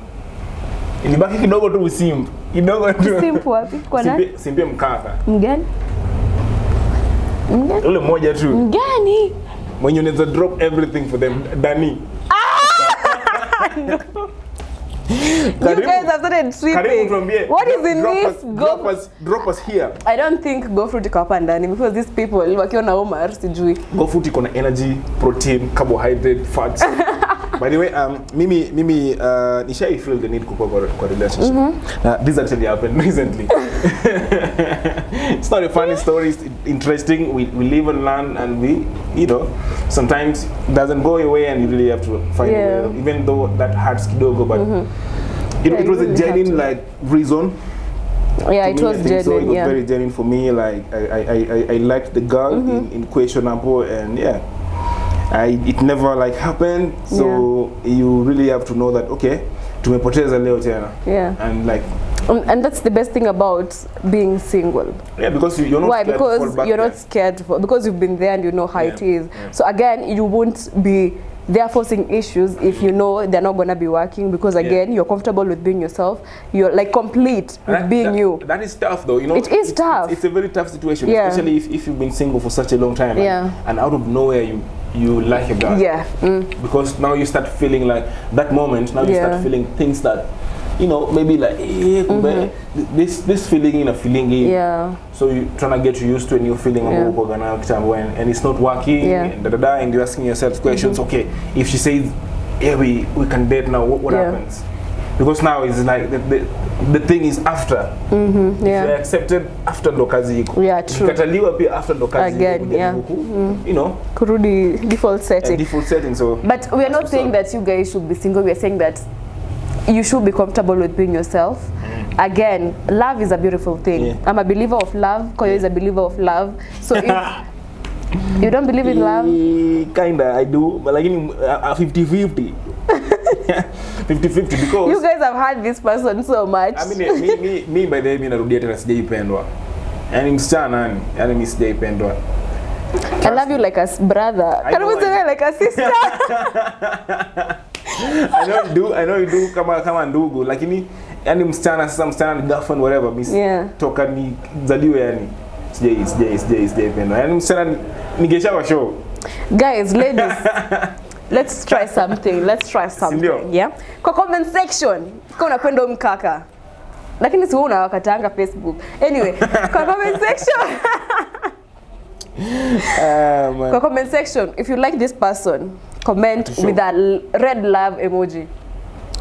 Ilibaki kidogo tu usimp. Kidogo tu. Usimp wapi? Kwa nani? Simpie mkaka. Mgani? Mgani? Ule mmoja tu. Mgani? When you need to drop everything for them, Dani. No. You guys have started tripping. What is in this? Drop us here. I don't think go fruit iko hapa ndani because these people wakiona Omar sijui. Go fruit iko na energy, protein, carbohydrate, fats. By the way, mimi nishai feel the need kwa relationship. This actually happened recently. It's not a funny story, it's interesting. We live and learn and we, sometimes it doesn't go away and you really have to find a way. Even though that hurts kidogo, but it was a genuine reason. Yeah, it was genuine. So it was very genuine for me. Like I liked the girl in question and it never happened. So you really have to know that tumepoteza leo tena. Yeah. And that's the best thing about being single. Yeah, because you're not scared. Because you're not scared because you've been there and you know how it is. Yeah. So again, you won't be there forcing issues if you know they're not gonna be working because again you're comfortable with being yourself. You're complete with being you. That is tough though. It is tough. It's a very tough situation, especially if you've been single for such a long time and out of nowhere you like a guy. Yeah. Because now you start feeling like that moment. Now you start feeling things that maybe this feeling in a feeling in. Yeah. So you're trying to get used to a new feeling and it's not working and you're asking yourself questions. Okay, if she says, yeah, we can date now, what happens? Because now it's like the thing is after. If you're accepted after ndo kazi iko. Yeah, true. Ukataliwa pia after ndo kazi again, kurudi default setting. Default setting. So but we are not saying that you guys should be single. We are saying that you should be comfortable with being yourself. Again, love is a beautiful thing. I'm a believer of love. Koyo is a believer of love. So if you don't believe in love, kinda I do, but 50-50. 50-50 because you guys have had this person so much. I mean, me by the way, narudia tena sijaipendwa. Yani msichana yani mimi sijaipendwa. I love you like a brother. Can we say like a sister? I know you do kama ndugu, lakini yani msichana ni girlfriend whatever, toka ni zaliwe yani sijaipendwa. Yani msichana ningeshawa show. Guys, ladies, let's try something. Yeah. Kwa comment section, kama unapenda mkaka. Lakini si wewe unawakatanga Facebook. Anyway, kwa comment section. Kwa comment section, if you like this person, comment with a red love emoji.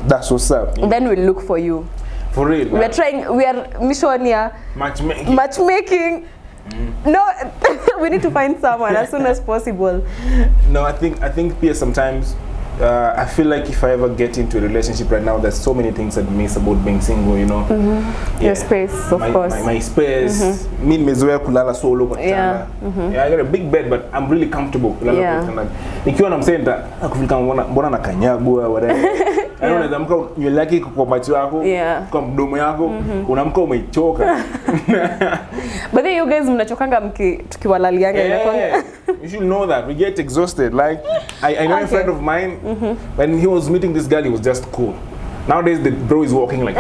That's what's up. And then we'll look for you. For real. We are mission here. Matchmaking. No, we need to find someone as soon as possible. No, I think Pia sometimes I feel like if I ever get into a relationship right now, there's so many things that miss about being single, Your space, of course. My space. Me nimezoea kulala solo kwa kitanda. I got a big bed, but I'm really comfortable kulala kwa kitanda. Nikiwa na msenta akufika mbona na kanyagwa whatever. Yaani unaweza amka nywele yake kwa macho yako, kwa mdomo yako, unaamka umechoka. But then you guys mnachokanga tukiwalalianga inakwanga. You should know that we get exhausted. Like I know a friend of mine when he was meeting this girl, he was just cool. Nowadays the bro is walking like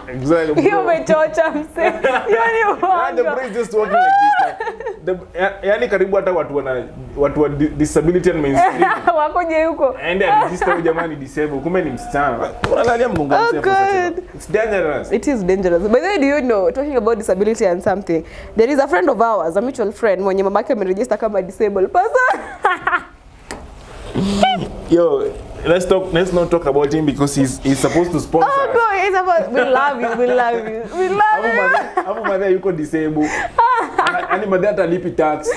exactly. You umechocha mse. Yani the bro is just walking like this. Yani karibu hata watu wa disability and mainstream. Wakoje huko. And register jamani disabled. Kumbe ni msichana. Unalalia mgonga mse for it's dangerous. It is dangerous. But then do you know, talking about disability and something, there is a friend of ours, a mutual friend, mwenye mamake ameregister kama disabled person. Yo, let's not talk about him because he's supposed to sponsor. Oh no, he's about we love you. Hapo madha yuko disabled. Ani madha atalipi tax.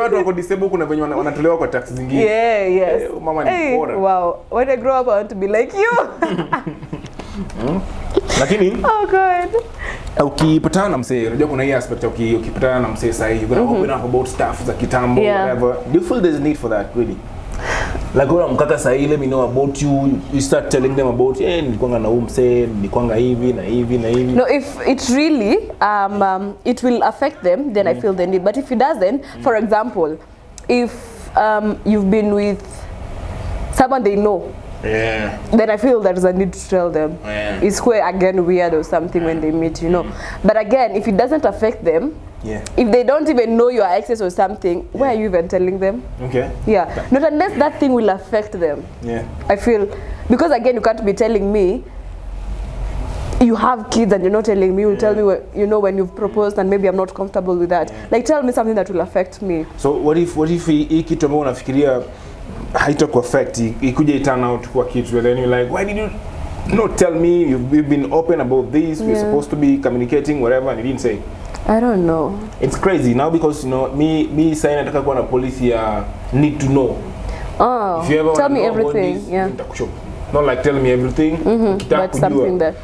Watu wako disabled kuna venye wanatolewa kwa tax zingine. Yeah, yes. Mama ni bora. Wow, when I grow up I want to be like you. Lakini oh god. Ukipatana na msee, unajua kuna hii aspect ukipatana na msee sahi, you're gonna open up about stuff za kitambo whatever. Do you feel there's a need for that really? Like when mkaka sahi, let me know about you start telling them about nilikuanga na msee, nilikuanga hivi na hivi na hivi. No, if it really it will affect them, then I feel the need. But if it doesn't, for example, if you've been with someone they know, then I feel there's a need to tell them. It's quite again weird or something when they meet, you know. But again, if it doesn't affect them, if they don't even know your exes or something, why are you even telling them? Okay. Yeah. Not unless that thing will affect them. I feel, because again, you can't be telling me you have kids and you're not telling me. You'll tell me you know when you've proposed and maybe I'm not comfortable with that. Like tell me something that will affect me. So what if hii kitu ambayo unafikiria haitaku affect ikuje turn out kwa kitu, and then you're like, why did you not tell me? You've been open about this. We're supposed to be communicating whatever, and you didn't say. I don't know. It's crazy now because you know me saying nataka kuwa na policy ya need to know. Oh, if you ever tell me everything. Nitakushow. Not like tell me everything. But something that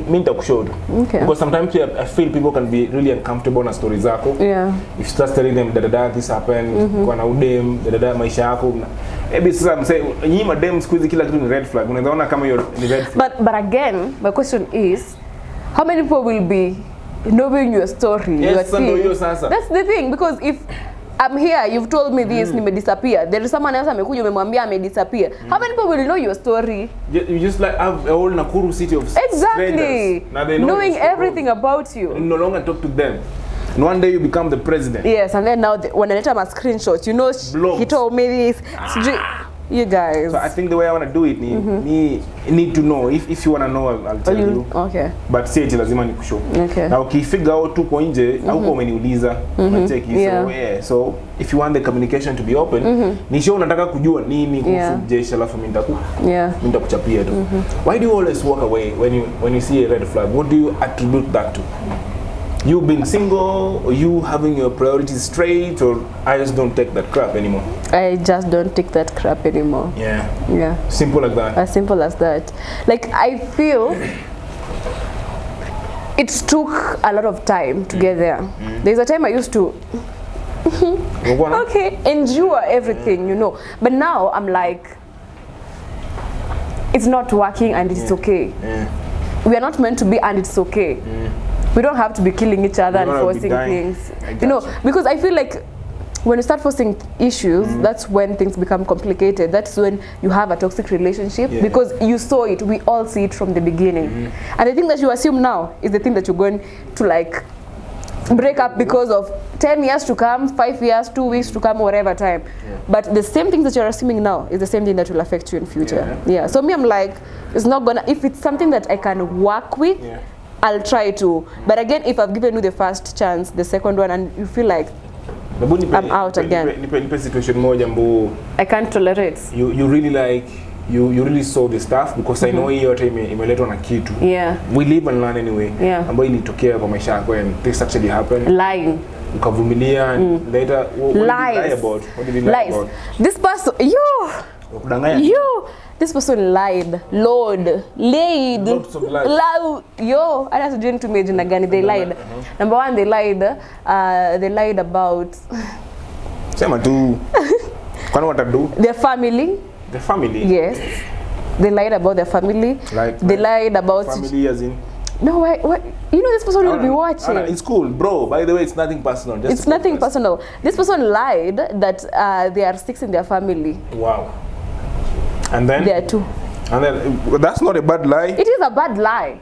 me nitakushow. Okay. Because sometimes I feel people can be really uncomfortable na stories zako. If you start telling them that this happened, kwa na udem, that maisha yako. Maybe some say nyinyi madem squeeze kila kitu ni red flag. Unaona kama hiyo ni red flag. But again, my question is, how many people will be knowing your story? Yes, that's the thing, because if I'm here, you've told me this, nime disappear. There is someone else amekuja umemwambia ame disappear. How many people will know your story? You just like have a whole Nakuru city of strangers. Now they know knowing everything about you. You no longer talk to them. And one day you become the president. Yes, and then now when I let my screenshots, you know, he told me this. You guys. So I think the way I want to do it, need to know. If you want to know, I'll tell you. Okay. But say it lazima nikushow. Okay. Now ukifigure out tu kwa nje, au kwa umeniuliza, unacheki. So if you want the communication to be open, ni show unataka kujua nini kuhusu jeshi alafu mimi nitakuchapia tu. Why do you always walk away when you see a red flag? What do you attribute that to? You being single, or you having your priorities straight, or I just don't take that crap anymore? I just don't take that crap anymore. Yeah. Simple like that. As simple as that. Like I feel it took a lot of time to get there. There's a time I used to endure everything, you know. But now I'm like, it's not working and it's okay. We are not meant to be and it's okay. We don't have to be killing each other and forcing things. You know, because I feel like when you start forcing issues, that's when things become complicated. That's when you have a toxic relationship because you saw it. We all see it from the beginning. And the thing that you assume now is the thing that you're going to like break up because of 10 years to come, 5 years, 2 weeks to come, whatever time. But the same thing that you're assuming now is the same thing that will affect you in future. So me, I'm like, it's not gonna, if it's something that I can work with, I'll try to. But again, if I've given you the first chance, the second one, and you feel like I'm out again. Nipe situation moja mbu I can't tolerate. You really like, you really saw the stuff because I know hiyo yote imeletwa na kitu. We live and learn anyway. Ambayo ilitokea kwa maisha yako and this actually happened. Lying. Ukavumilia and later what did you lie about? What did you lie about? This person, this person lied, laid. Lots of lies. I just didn't imagine again. They lied. Number one, they lied about. Sema tu. Kwani watadu? Their family. The family. Yes. They lied about their family. They lied about family as in. No, why? You know this person will be watching. It's cool, bro. By the way, it's nothing personal. It's nothing personal. This person lied that they are 6 in their family. Wow. And then? There are 2. And then, that's not a bad lie. It is a bad lie.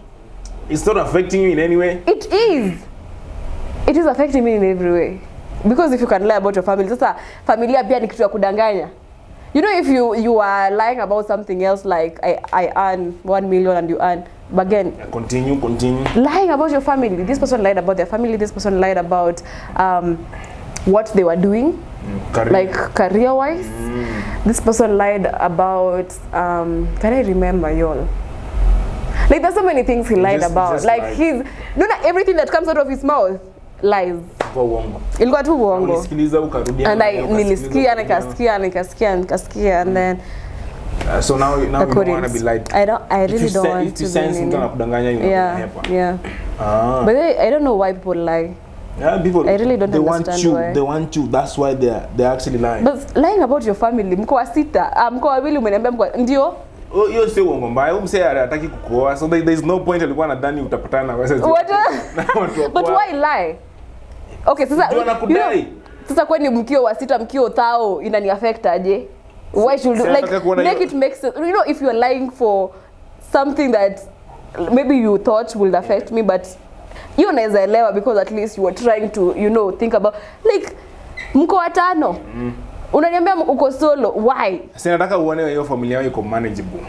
It's not affecting you in any way? It is. It is affecting me in every way. Because if you can lie about your family, sasa familia pia ni kitu ya kudanganya. You know, if you are lying about something else, like I earn 1 million and you earn, but again, continue. Lying about your family. This person lied about their family. This person lied about what they were doing, like career-wise. This person lied about. Can I remember y'all? Like there's so many things he lied about. Like not everything that comes out of his mouth lies. Ilikuwa tu uongo. And nilisikia nikasikia and then so now you don't want to be lied. I really don't want to. If you sense mtu anakudanganya yeah. But I don't know why people lie. Yeah, people. I really don't understand why. They want you. That's why they're actually lying. But lying about your family, mko wa 6, mko wawili umeniambia mko ndio. Hiyo sio uongo mbaya. Umse hataki kukuoa. So there's no point alikuwa anadhani utapatana na wewe. But why lie? Okay, sasa sasa kwani mkio wa 6 mkio thao inani affect aje? Why should make it make sense? You know, if you are lying for something that maybe you thought will affect me, but you unaweza elewa because at least you were trying to, you know, think about like mko watano. Unaniambia uko solo, why? Sasa nataka uone hiyo familia yako iko manageable.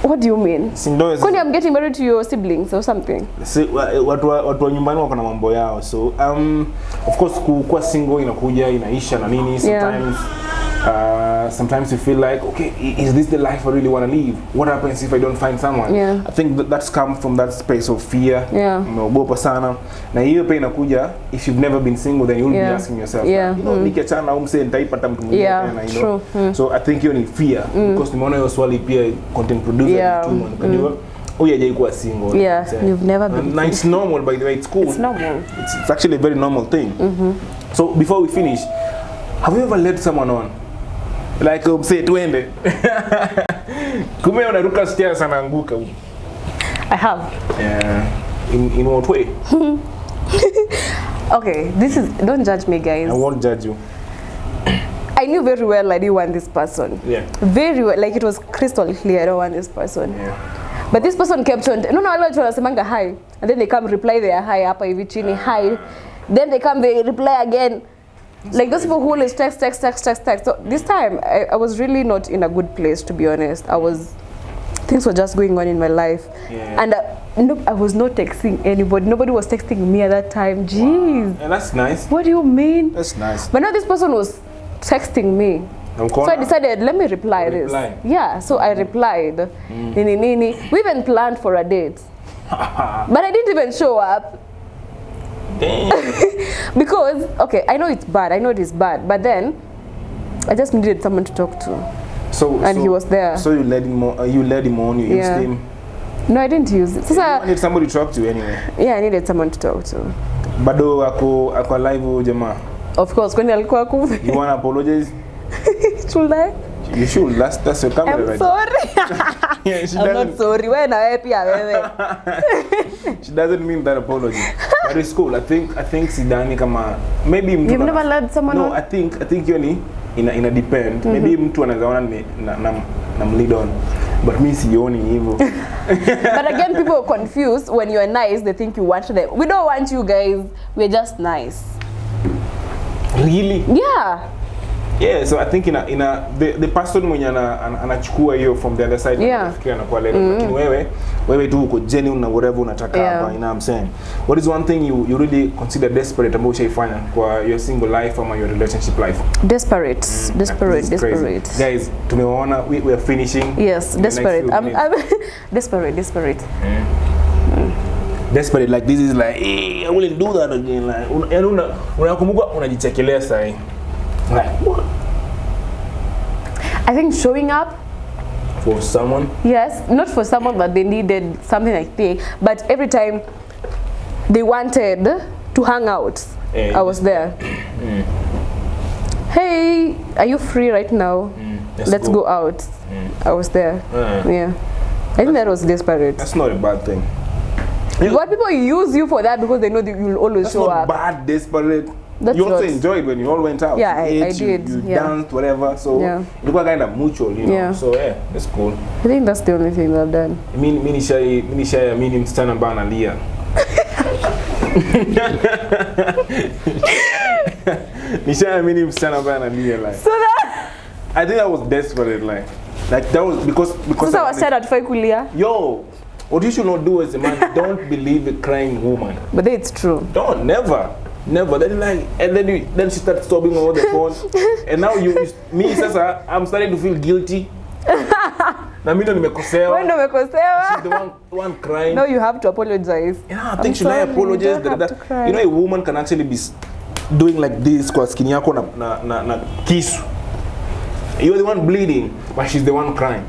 What do you mean? Kwani I'm getting married to your siblings or something? Watu wa nyumbani wako na mambo yao. So of course kuwa single inakuja inaisha na nini sometimes. Sometimes you feel like, okay, is this the life I really want to live? What happens if I don't find someone? I think that's come from that space of fear. Umeogopa sana. Na hiyo pia inakuja, if you've never been single, then you'll be asking yourself, you know, nikiachana na umse nitaipata mtu mwingine tena, you know. So I think hiyo ni fear because nimeona hiyo swali pia content producer mtu mmoja huyu hajaikuwa single. You've never been. And it's normal, by the way. It's cool. It's normal. It's actually a very normal thing. So before we finish, have you ever led someone on? Like say twende. Kumbe unaruka stairs sana anguka. I have. Yeah. In what way? Okay, don't judge me, guys. I won't judge you. I knew very well I didn't want this person. Very well, like it was crystal clear I don't want this person. But this person kept on. No, a lot wanasemanga hi, and then they come reply their hi hapa hivi chini hi. Then they come they reply again. Like those people who always text. So this time I was really not in a good place, to be honest. Things were just going on in my life, and I was not texting anybody. Nobody was texting me at that time. Jeez. Wow. And that's nice. What do you mean? That's nice. But now this person was texting me. So I decided, let me reply this. Yeah, so I replied. Nini. We even planned for a date. But I didn't even show up. Because, okay, I know it's bad. I know it is bad. But then, I just needed someone to talk to. And he was there. So you led him on, you used him? No, I didn't use it. So you needed somebody to talk to anyway? Yeah, I needed someone to talk to. Bado ako alive jamaa? Of course, kwani alikuwa akufa. You want to apologize? Should I? You should. That's your camera. I'm sorry. I'm not sorry. Wewe na wewe pia wewe. She doesn't mean that apology. But it's cool. I think sidani kama maybe mtu. You've never led someone on? No, I think you ni ina depend. Maybe mtu anazaona na lead on. But me sioni hivyo. But again, people are confused when you are nice. They think you want them. We don't want you guys. We're just nice. Really? Yeah. Yeah, so I think the person mwenye anachukua hiyo from the other side nafikiri anakuwa leo, lakini wewe tu uko genuine na whatever unataka hapa, you know what I'm saying. What is one thing you really consider desperate ambayo ushaifanya kwa your single life or your relationship life? Desperate. Guys, tumeona we are finishing. Yes, desperate. I'm desperate. Desperate, like this is like, hey, I wouldn't do that again. Like unakumbuka unajichekelea sasa. Like what? I think showing up for someone. Yes, not for someone, but they needed something like that. But every time they wanted to hang out, I was there. Hey, are you free right now? let's go out. I was there. Yeah. I think that was desperate. That's not a bad thing. What people use you for that because they know that you'll always show up. That's not bad, desperate. That's you also enjoyed when you all went out. Yeah, you ate, I did. You danced, whatever. So it was kind of mutual, you know. Yeah. So yeah, that's cool. I think that's the only thing I've done. Mini msichana ambaye analia. Mini msichana ambaye analia like. So that I think that was desperate like that was because so I was said at kulia. Yo, what you should not do as a man, don't believe a crying woman. But then it's true. Don't never. Then like and then she started sobbing over the phone. And now me sasa I'm starting to feel guilty. Na mimi ndo nimekosewa. Wewe ndo umekosewa. She's the one crying. No, you have to apologize. Yeah, I think should I apologize that you know a woman can actually be doing like this kwa skin yako na kisu. You're the one bleeding, but she's the one crying.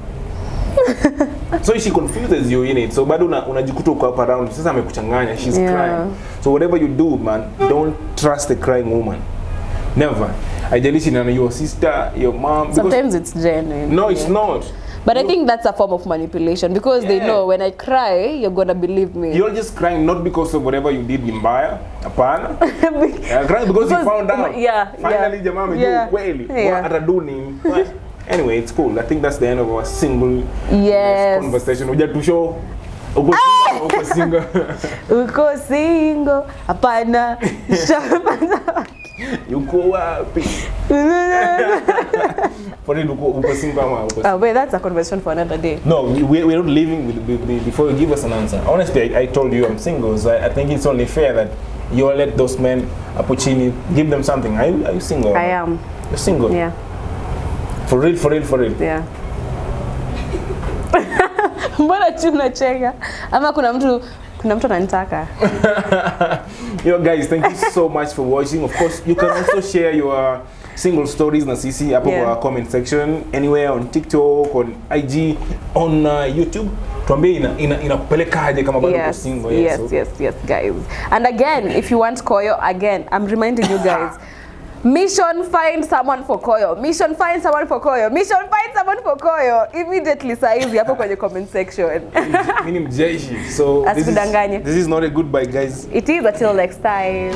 So she confuses you in it. So bado unajikuta uko up around. Sasa amekuchanganya, she's crying. So whatever you do, man, don't trust a crying woman. Never. Ideally, your sister, your mom. Sometimes it's genuine. No, it's not. But I think that's a form of manipulation because they know when I cry, you're gonna believe me. You're just crying not because of whatever you did in Mbaya, apana. Crying because you found out. Finally, jamaa amejua kweli. Ataduni. Anyway, it's cool. I think that's the end of our single conversation. Uja to show uko single. Uko single. Apana. Yuko wapi? For it, uko single. Wait, that's a conversation for another day. No, we're not leaving before you give us an answer. Honestly, I told you I'm single, so I think it's only fair that you all let those men opportunity, give them something. Are you single? I am. You're single? Yeah. For real? Yeah. Mbona tunacheka? Ama kuna mtu ananitaka. Yo guys, thank you so much for watching. Of course, you can also share your single stories na sisi hapo kwa comment section anywhere on TikTok, on IG, on YouTube. Tuambie inakupelekaje kama bado uko single. Yes, guys. And again, if you want Koyo, again, I'm reminding you guys. Mission find someone for Koyo. Immediately saizi hapo kwenye comment section. Mimi mjeshi. So this is not a goodbye, guys. It is until next time.